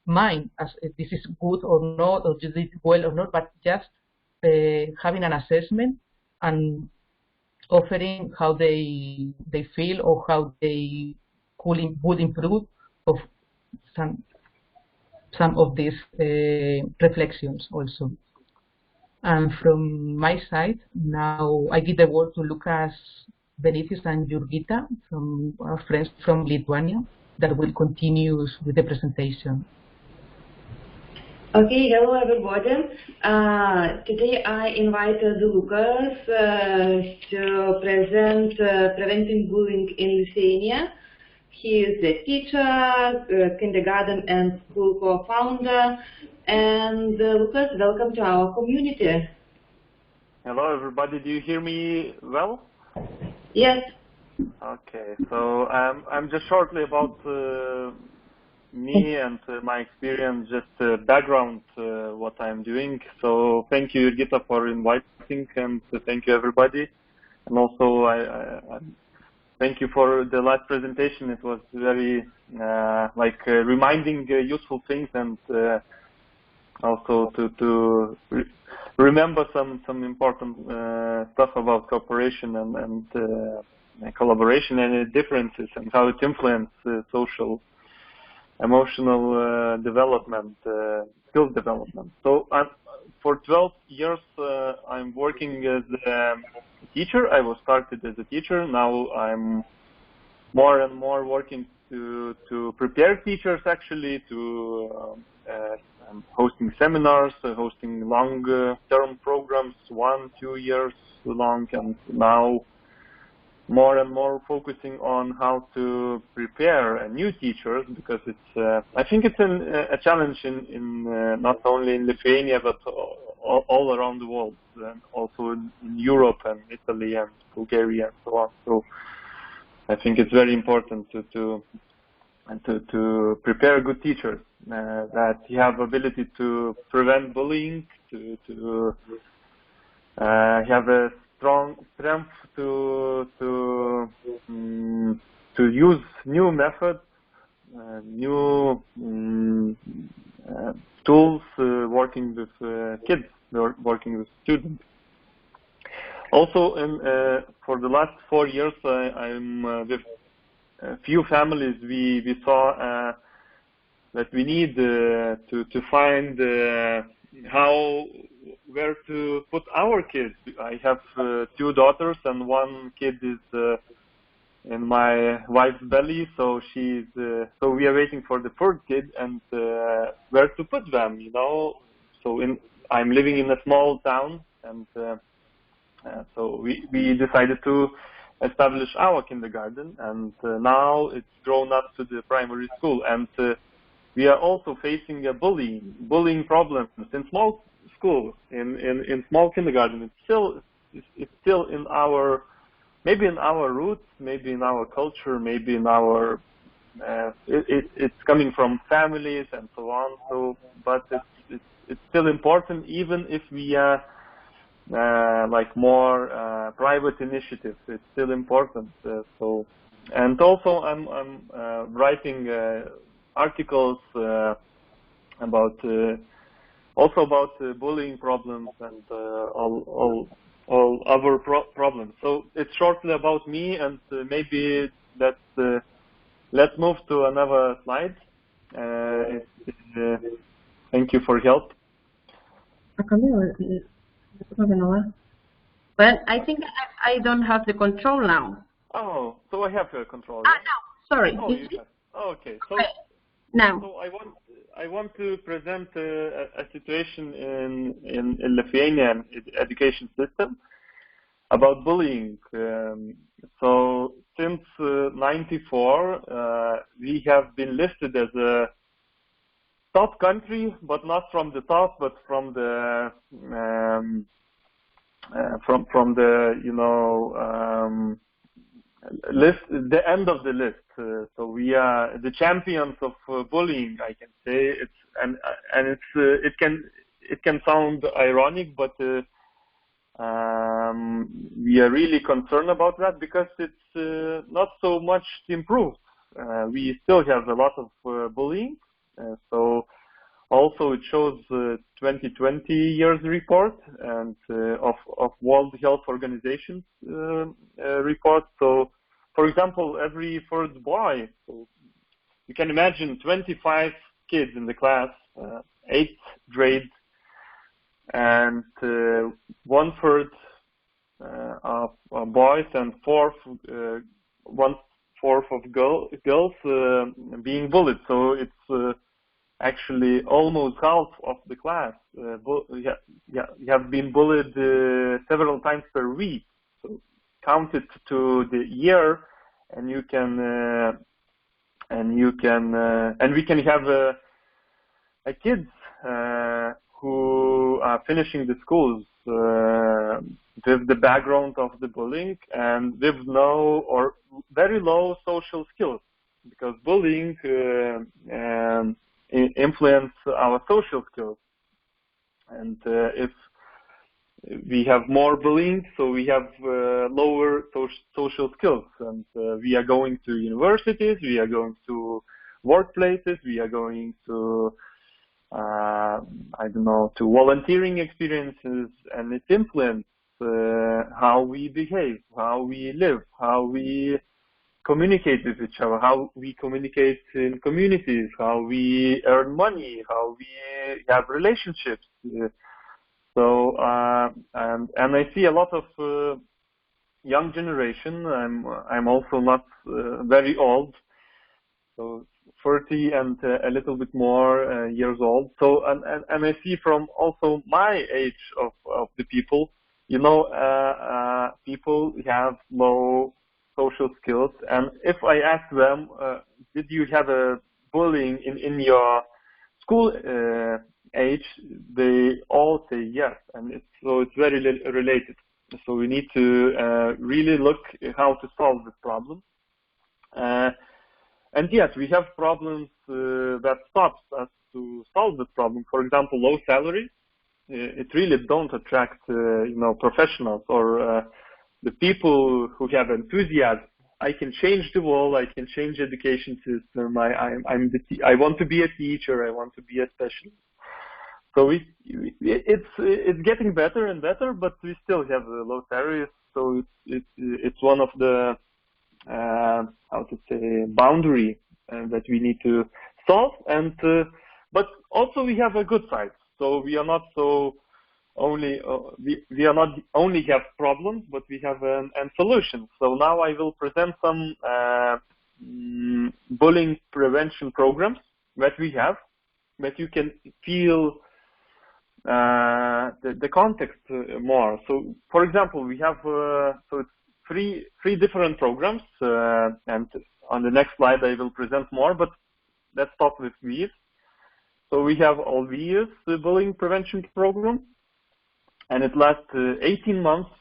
mind as if this is good or not, or you did well or not, but just having an assessment and offering how they feel or how they would improve of some of these reflections also. And from my side, now I give the word to Lucas, Benitius and Jurgita, from our friends from Lithuania, that will continue with the presentation. Okay, hello everybody. Today I invited Lucas to present Preventing Bullying in Lithuania. He is a teacher, kindergarten and school co-founder. And Lucas, welcome to our community. Hello everybody, do you hear me well? Yes. Okay, so I'm just shortly about me and my experience, just background, what I'm doing. So thank you, Jurgita, for inviting, and thank you everybody. And also I thank you for the last presentation. It was very reminding useful things, and also to remember some important stuff about cooperation and collaboration and its differences, and how it influences social, emotional development, skills development. So for 12 years I'm working as a teacher. I was started as a teacher. Now I'm more and more working to prepare teachers, actually, to I'm hosting seminars, hosting long-term programs, 1-2 years long, and now more and more focusing on how to prepare new teachers, because it's I think it's a challenge in not only in Lithuania but all around the world, and also in Europe and Italy and Bulgaria and so on. So I think it's very important to prepare good teachers that have ability to prevent bullying, to have a strength to use new methods, new tools, working with kids, working with students. Also, for the last 4 years, I'm with a few families. We saw that we need to find where to put our kids. I have 2 daughters, and 1 kid is in my wife's belly, so so we are waiting for the 3rd kid, and where to put them, you know. So I'm living in a small town, and so we decided to establish our kindergarten, and now it's grown up to the primary school, and we are also facing a bullying problems in small school, in small kindergarten. It's still in our, maybe in our roots, maybe in our culture, maybe in our it's coming from families and so on. So, but it's still important, even if we are like more private initiatives. It's still important. So, and also I'm writing articles about bullying problems and all other problems. So it's shortly about me, and maybe let's move to another slide. Thank you for help. Well, I think I don't have the control now. Oh, so I have the control. No, sorry. Oh, you have. Okay, so now. So I want to present a situation in Lithuanian education system about bullying. So since '94, we have been listed as a top country, but not from the top, but from the list, the end of the list. So we are the champions of bullying, I can say. It can sound ironic, but we are really concerned about that, because it's not so much improved. We still have a lot of bullying. So also it shows 2020 year's report and of World Health Organization's report. So, for example, every 3rd boy, so you can imagine 25 kids in the class, 8th grade, and 1/3 of boys and 1/4 of girls being bullied. So it's actually almost half of the class have been bullied several times per week. So count it to the year, and we can have kids who are finishing the schools with the background of the bullying and with no or very low social skills, because bullying influence our social skills. And if we have more bullying, so we have lower social skills, and we are going to universities, we are going to workplaces, we are going to to volunteering experiences, and it influences how we behave, how we live, how we communicate with each other, how we communicate in communities, how we earn money, how we have relationships. So and I see a lot of young generation. I'm also not very old, so 30 and a little bit more years old. So and I see from also my age of the people, people have low social skills. And if I ask them, did you have a bullying in your school age, they all say yes, and so it's very related. So we need to really look how to solve this problem. And yes, we have problems that stops us to solve this problem. For example, low salaries. it really don't attract professionals or the people who have enthusiasm. I can change the world. I can change the education system. I want to be a teacher. I want to be a specialist. So it's getting better and better, but we still have low salaries. So it's one of the how to say boundary that we need to solve. And but also we have a good side. So we are not so only we are not only have problems, but we have and solutions. So now I will present some bullying prevention programs that we have, that you can feel the context more. So, for example, we have so it's three different programs, and on the next slide I will present more. But let's start with these. So we have RoBy, the bullying prevention program, and it lasts 18 months.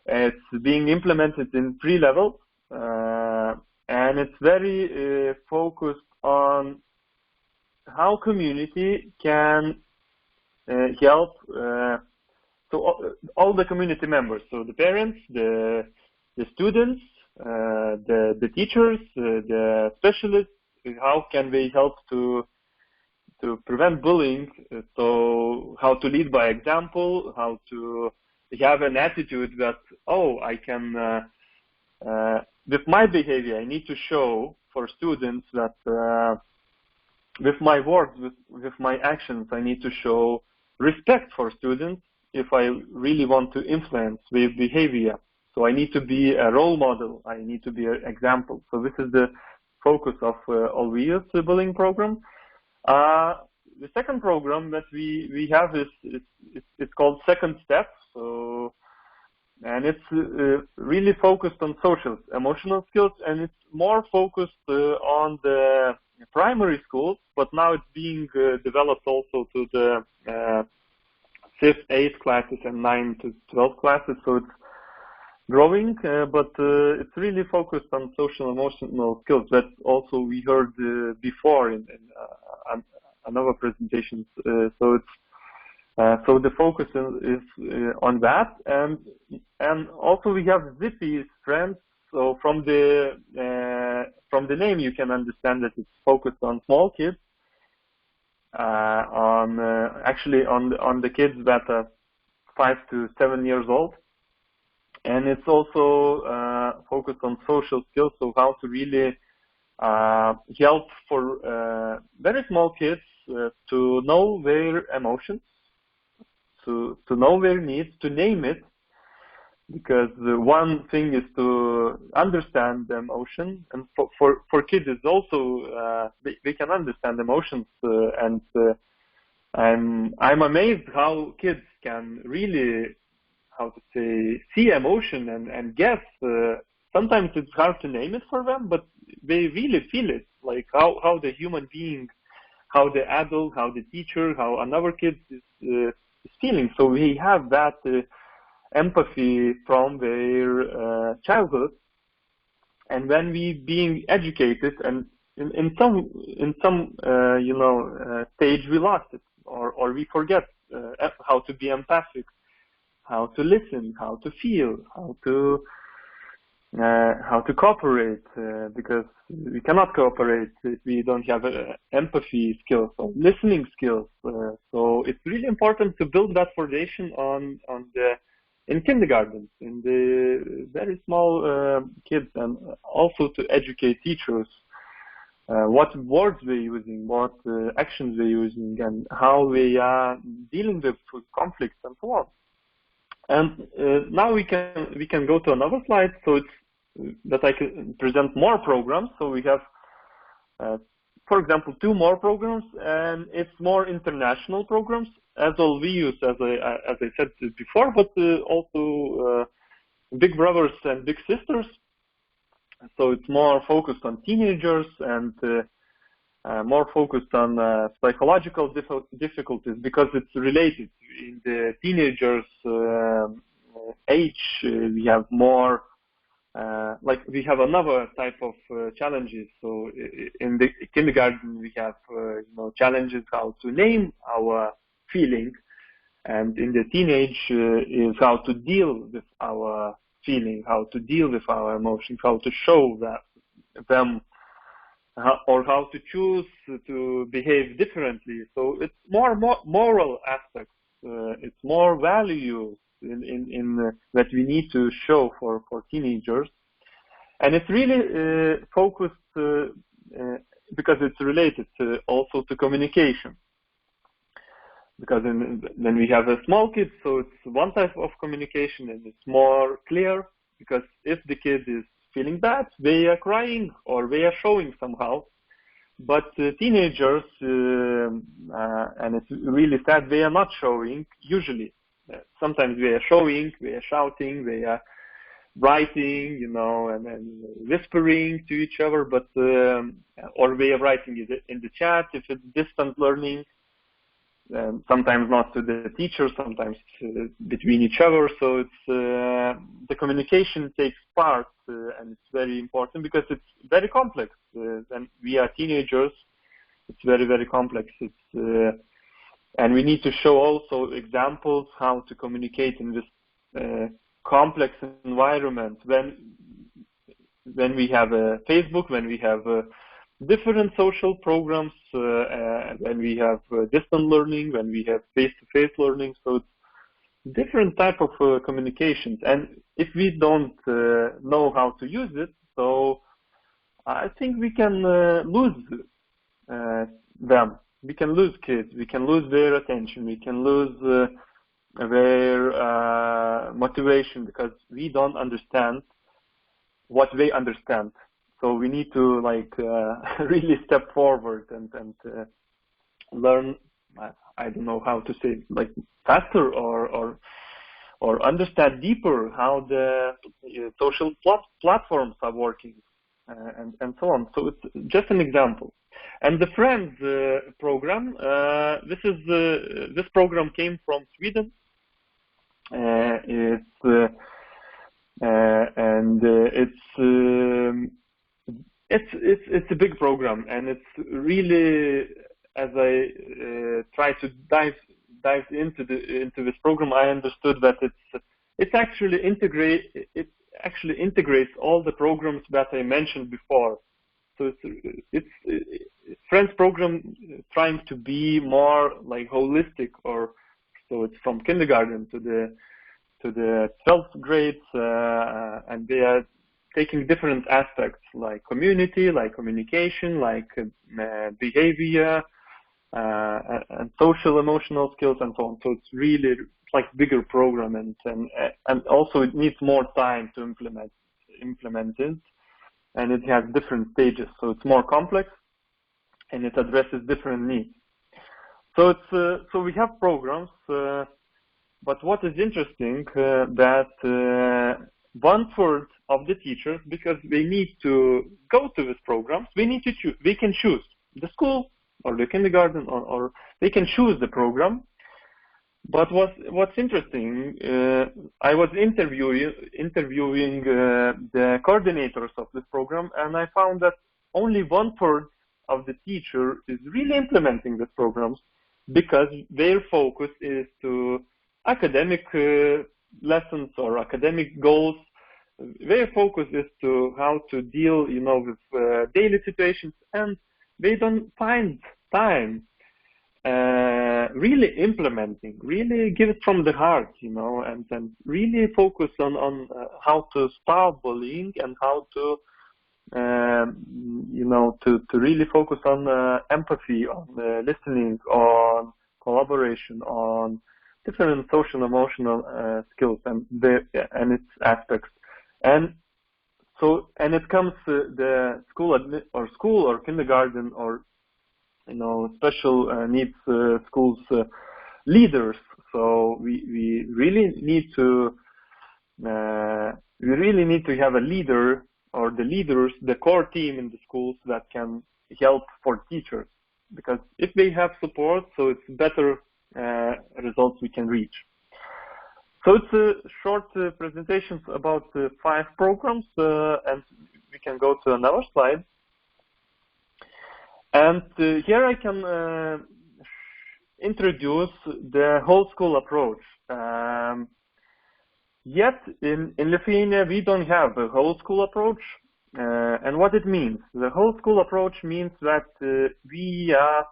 It's being implemented in 3 levels, and it's very focused on how community can help. So all the community members, so the parents, the students, the teachers, the specialists, how can they help to prevent bullying? So how to lead by example, how to have an attitude that, oh, I can, with my behavior, I need to show for students that with my words, with my actions, I need to show respect for students if I really want to influence their behavior. So I need to be a role model. I need to be an example. So this is the focus of RoBy bullying program. The second program that we have is it's called Second Step. So, and it's really focused on social, emotional skills, and it's more focused on the primary schools, but now it's being developed also to the 5th, 8th classes and 9th to 12th classes. So it's growing, but it's really focused on social emotional skills that also we heard before in another presentations. So it's so the focus is on that, and also we have Zippy's friends. So from the name you can understand that it's focused on small kids, actually on the kids that are 5 to 7 years old, and it's also focused on social skills. So how to really help for very small kids to know their emotions, to know their needs, to name it. Because one thing is to understand the emotion, and for kids it's also they can understand emotions, and I'm amazed how kids can really, how to say, see emotion and guess. Sometimes it's hard to name it for them, but they really feel it, like how the human being, how the adult, how the teacher, how another kid is feeling. So we have that empathy from their childhood, and when we being educated, and in some stage we lost it, or we forget how to be empathic, how to listen, how to feel, how to cooperate, because we cannot cooperate if we don't have empathy skills or listening skills. So it's really important to build that foundation in kindergarten, in the very small kids, and also to educate teachers what words they're using, what actions they're using, and how they are dealing with conflicts and so on. And now we can go to another slide, so it's that I can present more programs. So we have, for example, 2 more programs, and it's more international programs, as RoBy, as I said before, but also big brothers and big sisters. So it's more focused on teenagers and more focused on psychological difficulties, because it's related. In the teenagers' age, we have more, like we have another type of challenges. So in the kindergarten, we have challenges how to name our feeling, And in the teenage is how to deal with our feeling, how to deal with our emotions, how to show them, or how to choose to behave differently. So it's more moral aspects. It's more values in that we need to show for teenagers, and it's really focused because it's related also to communication. Because then we have a small kid, so it's one type of communication, and it's more clear. Because if the kid is feeling bad, they are crying or they are showing somehow. But teenagers, and it's really sad, they are not showing usually. Sometimes they are showing, they are shouting, they are writing, you know, and then whispering to each other, but or they are writing it in the chat if it's distant learning. Sometimes not to the teacher, sometimes between each other. So it's the communication takes part, and it's very important because it's very complex. And we are teenagers. It's very, very complex. It's and we need to show also examples how to communicate in this complex environment. When we have Facebook, when we have different social programs, when we have distant learning, when we have face-to-face learning, so it's different type of communications. And if we don't know how to use it, so I think we can lose them. We can lose kids. We can lose their attention. We can lose their motivation because we don't understand what they understand. So we need to really step forward and learn. I don't know how to say, like faster or understand deeper how the social platforms are working and so on. So it's just an example. And the Friends program. This program came from Sweden. It's a big program, and it's really, as I try to dive into this program, I understood that it actually integrates all the programs that I mentioned before. So it's Friends program trying to be more like holistic, or so it's from kindergarten to the 12th grades, and they are taking different aspects like community, like communication, like behavior, and social emotional skills and so on. So it's really like bigger program, and also it needs more time to implement it, and it has different stages. So it's more complex, and it addresses different needs. So it's so we have programs, but what is interesting that 1/3 of the teachers, because they need to go to these programs, they can choose the school or the kindergarten, or they can choose the program. But what's interesting, I was interviewing the coordinators of this program, and I found that only 1/3 of the teacher is really implementing these programs, because their focus is to academic lessons or academic goals. Their focus is to how to deal, with daily situations, and they don't find time really implementing, really give it from the heart, and really focus on how to stop bullying, and how to to really focus on empathy, on listening, on collaboration, on different social emotional skills and its aspects. And it comes to the school or kindergarten or special needs schools leaders. So we really need to have a leader, or the leaders, the core team in the schools that can help for teachers, because if they have support, so it's better results we can reach. So it's a short presentation about 5 programs, and we can go to another slide. And here I can introduce the whole school approach. Yet in Lithuania we don't have a whole school approach, and what it means. The whole school approach means that we are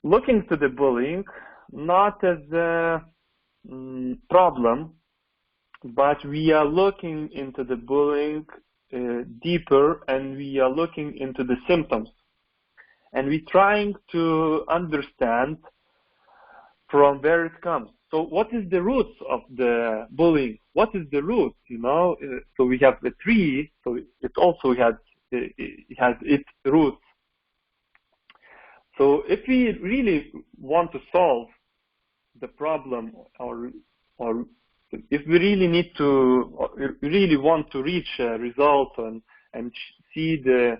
looking to the bullying not as a problem, but we are looking into the bullying deeper, and we are looking into the symptoms. And we're trying to understand from where it comes. So what is the roots of the bullying? What is the root, you know? So we have the tree, so it also has its roots. So if we really want to solve the problem, or if we really want to reach a result and see the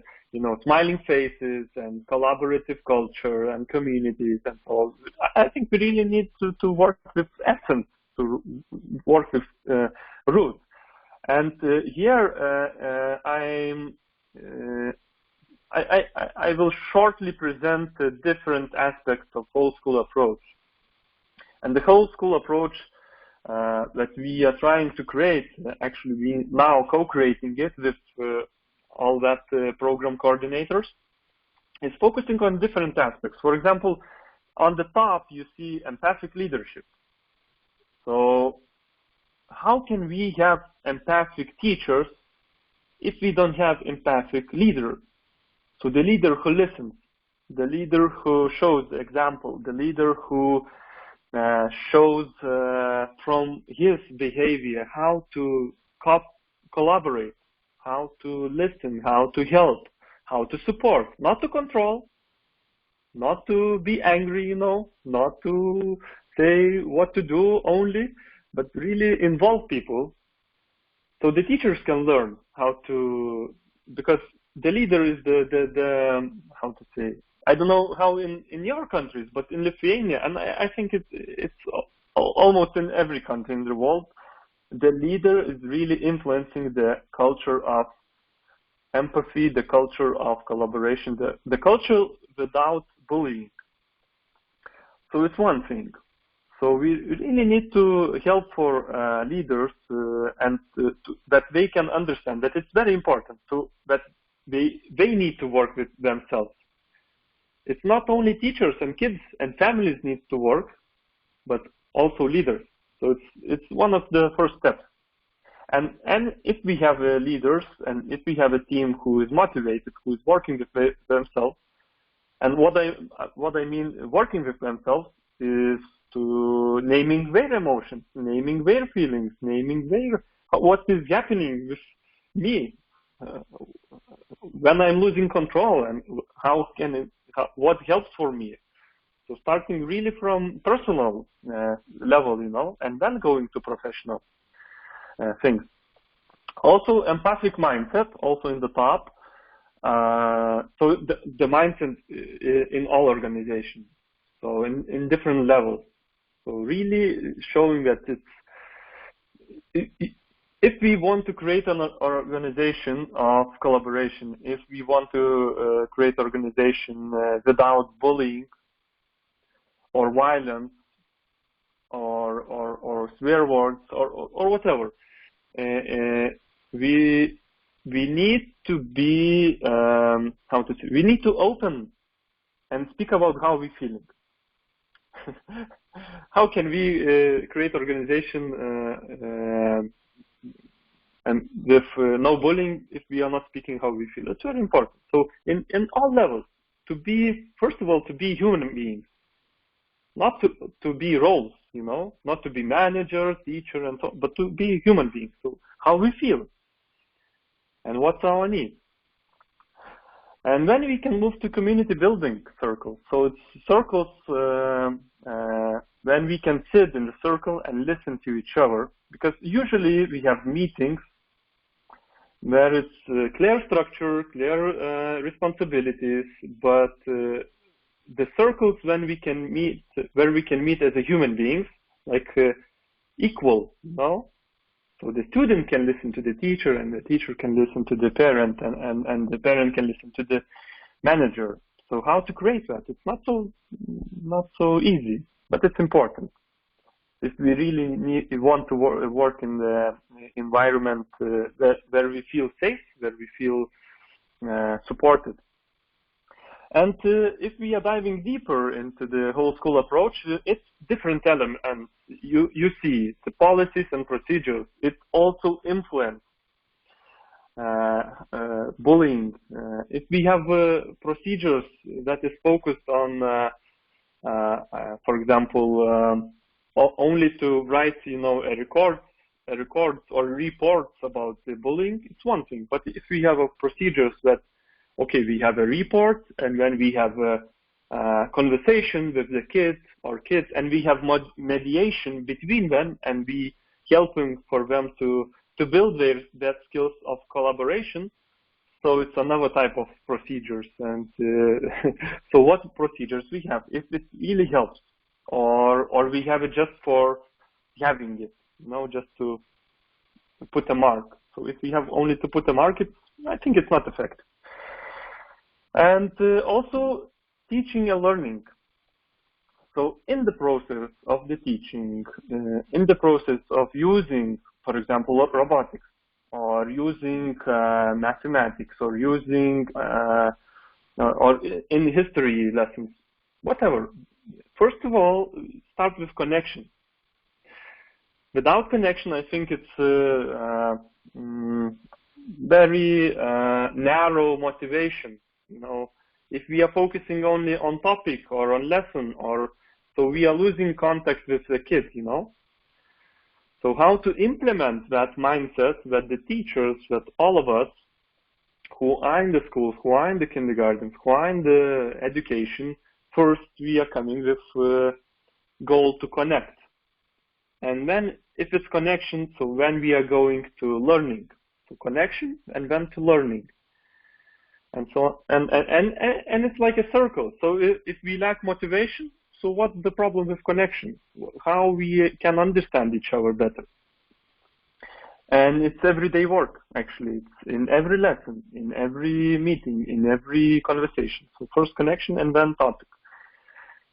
smiling faces and collaborative culture and communities and all, I think we really need to work with essence, to work with roots. And here I will shortly present the different aspects of whole school approach. And the whole school approach that we are trying to create, actually we now co-creating it with all that program coordinators, is focusing on different aspects. For example, on the top you see empathic leadership. So how can we have empathic teachers if we don't have empathic leaders? So the leader who listens, the leader who shows the example, the leader who shows from his behavior how to collaborate, how to listen, how to help, how to support, not to control, not to be angry, not to say what to do only, but really involve people. So the teachers can learn how to, because the leader is the how to say, I don't know how in your countries, but in Lithuania, and I think it's almost in every country in the world, the leader is really influencing the culture of empathy, the culture of collaboration, the culture without bullying. So it's one thing. So we really need to help for leaders and that they can understand that it's very important, so that they need to work with themselves. It's not only teachers and kids and families need to work, but also leaders. So it's one of the first steps. And if we have leaders and if we have a team who is motivated, who is working with themselves, and what I mean working with themselves is to naming their emotions, naming their feelings, naming what is happening with me when I'm losing control, and what helps for me. So starting really from personal level, and then going to professional things. Also, empathic mindset, also in the top. So the mindset in all organizations. So in different levels. So really showing that if we want to create an organization of collaboration, if we want to create organization without bullying or violence or swear words or whatever, we need to be we need to open and speak about how we feeling. How can we create organization and with no bullying if we are not speaking how we feel? It's very important. So in all levels, first of all, to be human beings, not to be roles, not to be manager, teacher, and so, but to be human beings. So how we feel and what's our needs. And then we can move to community building circles. So it's circles when we can sit in the circle and listen to each other, because usually we have meetings where it's clear structure, clear responsibilities, but the circles when we can meet, where we can meet as a human beings, like equal, So the student can listen to the teacher, and the teacher can listen to the parent, and the parent can listen to the manager. So how to create that? It's not so easy, but it's important. If we really want to work in the environment where we feel safe, where we feel supported. And if we are diving deeper into the whole school approach, it's different elements. And you see the policies and procedures. It also influence bullying. If we have procedures that is focused on, for example, only to write, a record or reports about the bullying, it's one thing. But if we have procedures that, okay, we have a report, and then we have a conversation with the kids, and we have mediation between them, and we helping for them to build their skills of collaboration. So it's another type of procedures. And so what procedures we have? If it really helps, or we have it just for having it, just to put a mark. So if we have only to put a mark, I think it's not effective. And also teaching and learning. So in the process of the teaching, in the process of using, for example, robotics, or using mathematics, or using, or in history lessons, whatever. First of all, start with connection. Without connection, I think it's very narrow motivation. If we are focusing only on topic or on lesson, so we are losing contact with the kids, So how to implement that mindset that the teachers, that all of us who are in the schools, who are in the kindergartens, who are in the education, first we are coming with goal to connect. And then if it's connection, so when we are going to learning, so connection and then to learning. And so and it's like a circle. So if we lack motivation, so what's the problem with connection? How we can understand each other better? And it's everyday work, actually. It's in every lesson, in every meeting, in every conversation. So first connection and then topic.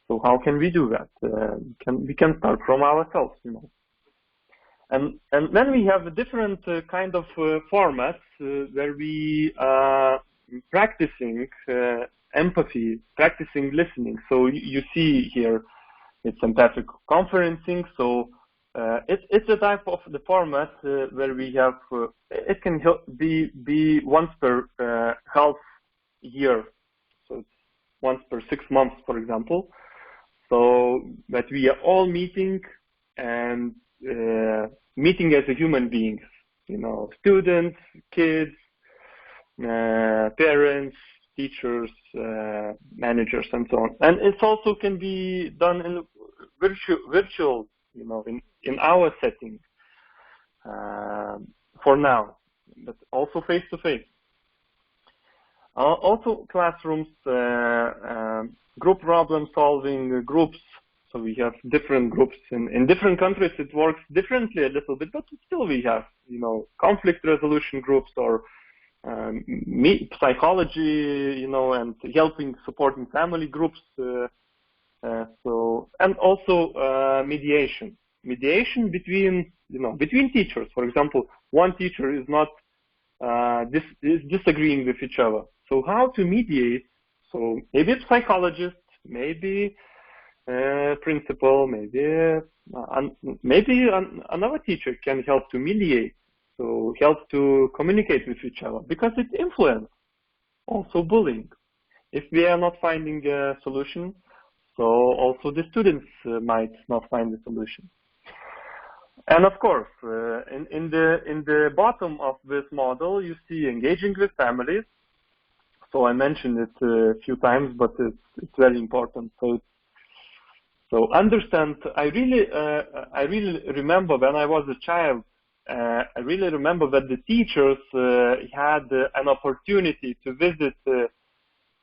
So how can we do that? We can start from ourselves, And then we have a different kind of formats where we practicing empathy, practicing listening. So you see here, it's empathic conferencing. So it's a type of the format where we have, it can be once per half year. So it's once per 6 months, for example. So that we are all meeting and meeting as a human beings, students, kids, parents, teachers, managers, and so on. And it also can be done in virtual, in our setting for now, but also face-to-face. Also classrooms, group problem solving groups. So we have different groups in different countries. It works differently a little bit, but still we have, conflict resolution groups or psychology, and helping, supporting family groups. And also mediation between, between teachers. For example, one teacher is not is disagreeing with each other. So how to mediate? So maybe it's psychologist, maybe principal, maybe another teacher can help to mediate. So help to communicate with each other, because it influences also bullying. If we are not finding a solution, so also the students might not find a solution. And of course, in the bottom of this model, you see engaging with families. So I mentioned it a few times, but it's very important. So understand. I really remember when I was a child. I really remember that the teachers had an opportunity to visit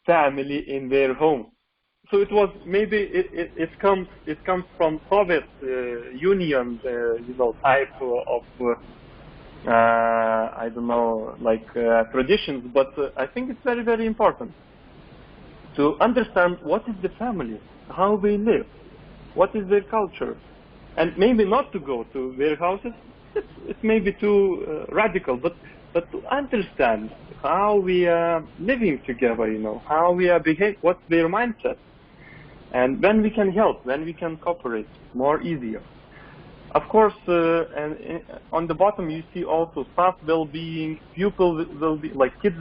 family in their homes. So it was maybe it comes from Soviet Union, type of I don't know, like traditions, but I think it's very, very important. to understand what is the family, how they live, what is their culture, and maybe not to go to their houses. It's maybe too radical, but to understand how we are living together, you know, how we are behaving, what's their mindset, and when we can help, when we can cooperate more easier. Of course, and on the bottom you see also staff well-being, pupil well-being, like kids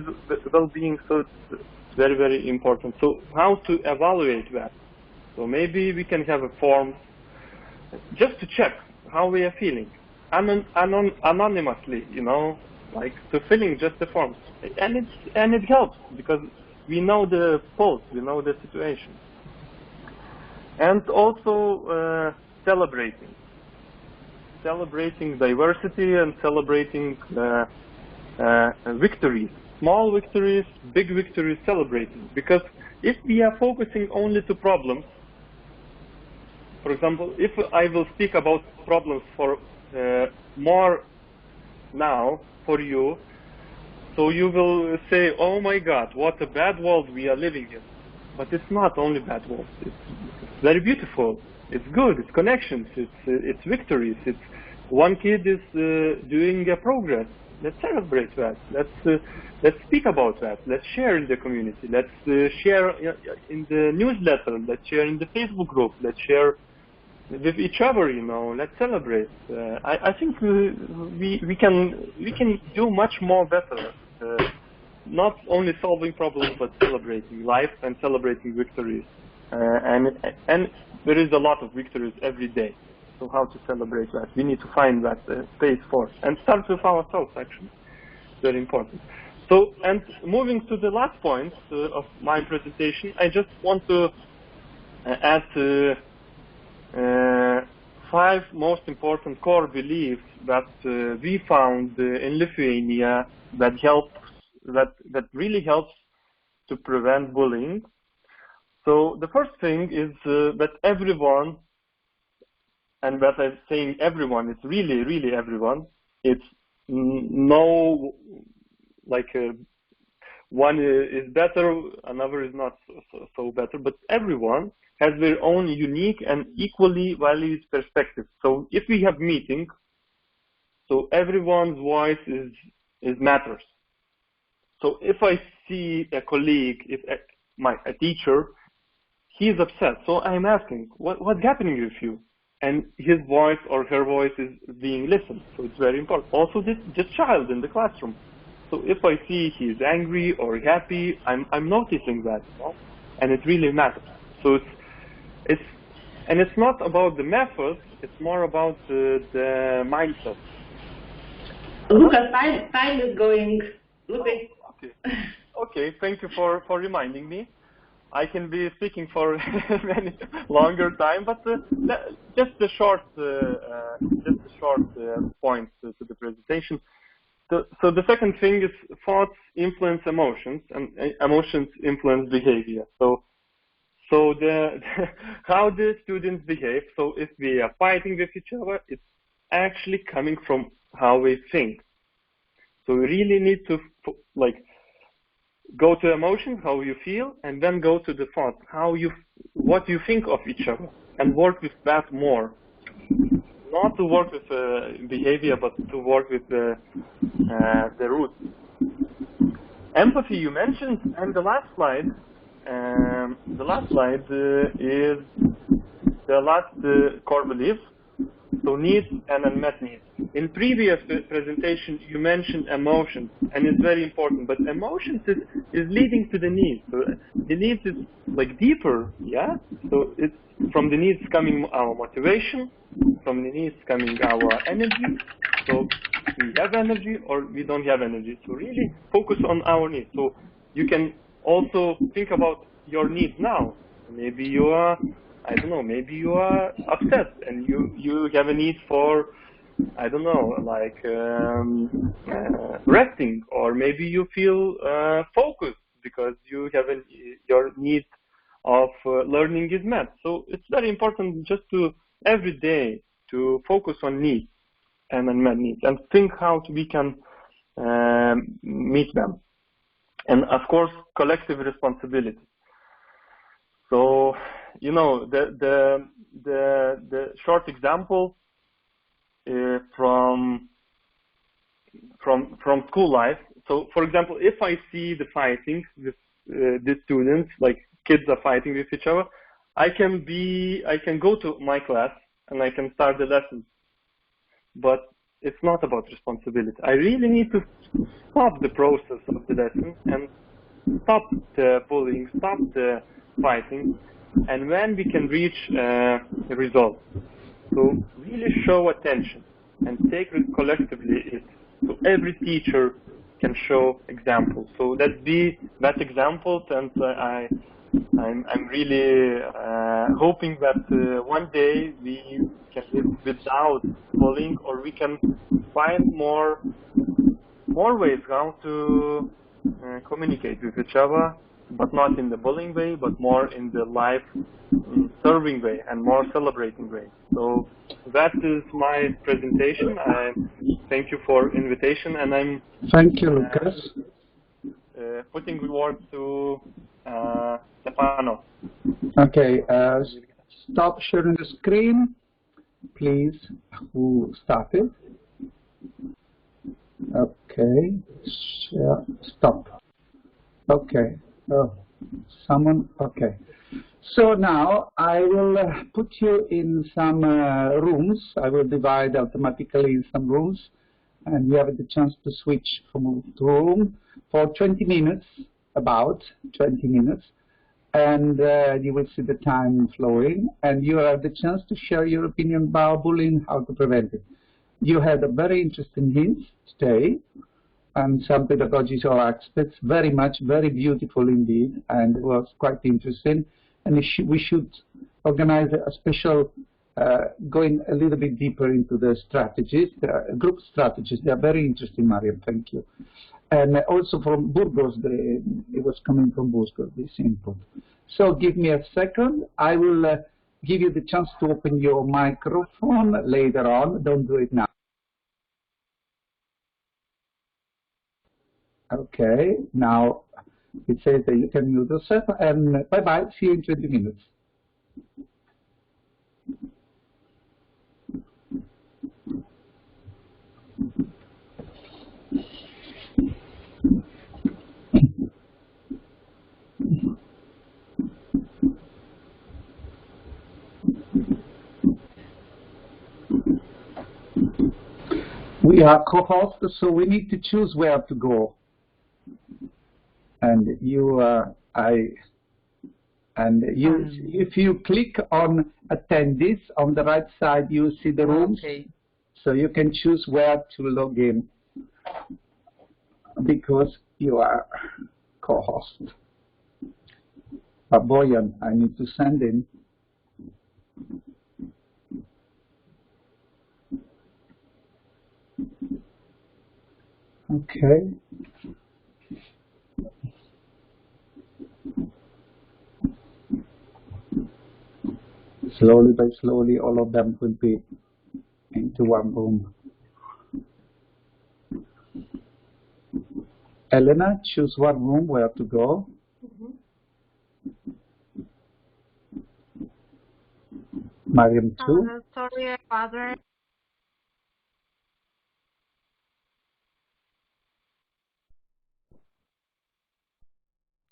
well-being. So it's very, very important. So how to evaluate that? So maybe we can have a form just to check how we are feeling, anonymously, you know, like to filling just the forms, and it helps because we know the pulse, we know the situation, and also celebrating diversity and celebrating victories, small victories, big victories, celebrating. Because if we are focusing only to problems, for example, if I will speak about problems for more now for you, so you will say, oh my God, what a bad world we are living in. But it's not only bad world. It's very beautiful. It's good. It's connections. It's victories. It's one kid is doing a progress. Let's celebrate that. Let's speak about that. Let's share in the community. Let's share in the newsletter. Let's share in the Facebook group. Let's share with each other. You know. Let's celebrate. I think we can do much more better. Not only solving problems, but celebrating life and celebrating victories. And there is a lot of victories every day. So how to celebrate that? We need to find that space for, and start with ourselves, actually. Very important. So, and moving to the last point of my presentation, I just want to add 5 most important core beliefs that we found in Lithuania that really helps to prevent bullying. So the first thing is that everyone, and that I'm saying everyone, it's really, really everyone. It's no, like one is better, another is not so better, but everyone has their own unique and equally valued perspective. So if we have meeting, so everyone's voice is matters. So if I see a colleague, a teacher, he's upset. So I'm asking, what's happening with you? And his voice or her voice is being listened. So it's very important. Also, this child in the classroom. So if I see he's angry or happy, I'm noticing that, you know? And it really matters. So it's not about the method. It's more about the mindset. Lucas, time is going. Okay. Okay. Thank you for reminding me. I can be speaking for many longer time, but just a short point to the presentation. So the second thing is thoughts influence emotions, and emotions influence behavior. So how the students behave. So if we are fighting with each other, it's actually coming from how we think. So we really need to go to emotions, how you feel, and then go to the thought, what you think of each other, and work with that more. Not to work with behavior, but to work with the root. Empathy you mentioned, and the last slide is the last core belief. So needs and unmet needs. In previous presentation, you mentioned emotions, and it's very important. But emotions is leading to the needs. So the needs is like deeper, yeah. So it's from the needs coming our motivation, from the needs coming our energy. So we have energy or we don't have energy. So really focus on our needs. So you can also think about your needs now. Maybe you are, I don't know, maybe you are upset and you have a need for, I don't know, like resting, or maybe you feel focused because you have your need of learning is met. So it's very important just to every day to focus on needs and unmet needs and think how we can meet them. And of course, collective responsibility. So, you know, the short example from school life. So, for example, if I see the fighting with the students, like kids are fighting with each other, I can go to my class and I can start the lesson. But it's not about responsibility. I really need to stop the process of the lesson and stop the bullying, stop the fighting, and when we can reach a result. So really show attention and take collectively it. So every teacher can show examples. So let's be that example, and I'm really hoping that one day we can live without bullying, or we can find more ways how to communicate with each other, but not in the bullying way, but more in the life serving way and more celebrating way. So that is my presentation. I thank you for invitation, and I'm thank you, Lucas. Putting the word to Stefano. Okay, stop sharing the screen, please. Who started? Okay, share, stop. Okay, oh, someone, okay. So now I will put you in some rooms. I will divide automatically in some rooms, and you have the chance to switch from room to room for 20 minutes, about 20 minutes, and you will see the time flowing, and you have the chance to share your opinion about bullying, how to prevent it. You had a very interesting hints today, and some pedagogical aspects, very beautiful indeed, and it was quite interesting. And we should organize a special, going a little bit deeper into the strategies, group strategies. They are very interesting, Mariam, thank you. And also from Burgos, it was coming from Burgos, this input. So give me a second. I will give you the chance to open your microphone later on. Don't do it now. Okay, now it says that you can mute yourself, and bye-bye, see you in 20 minutes. We are co-hosts, so we need to choose where to go. And if you click on attendees on the right side, you see the rooms. Okay. So you can choose where to log in because you are co-host. But Boyan, I need to send in. Okay. Slowly by slowly, all of them will be into one room. Elena, choose one room where to go. Mariam, too. Sorry, Father.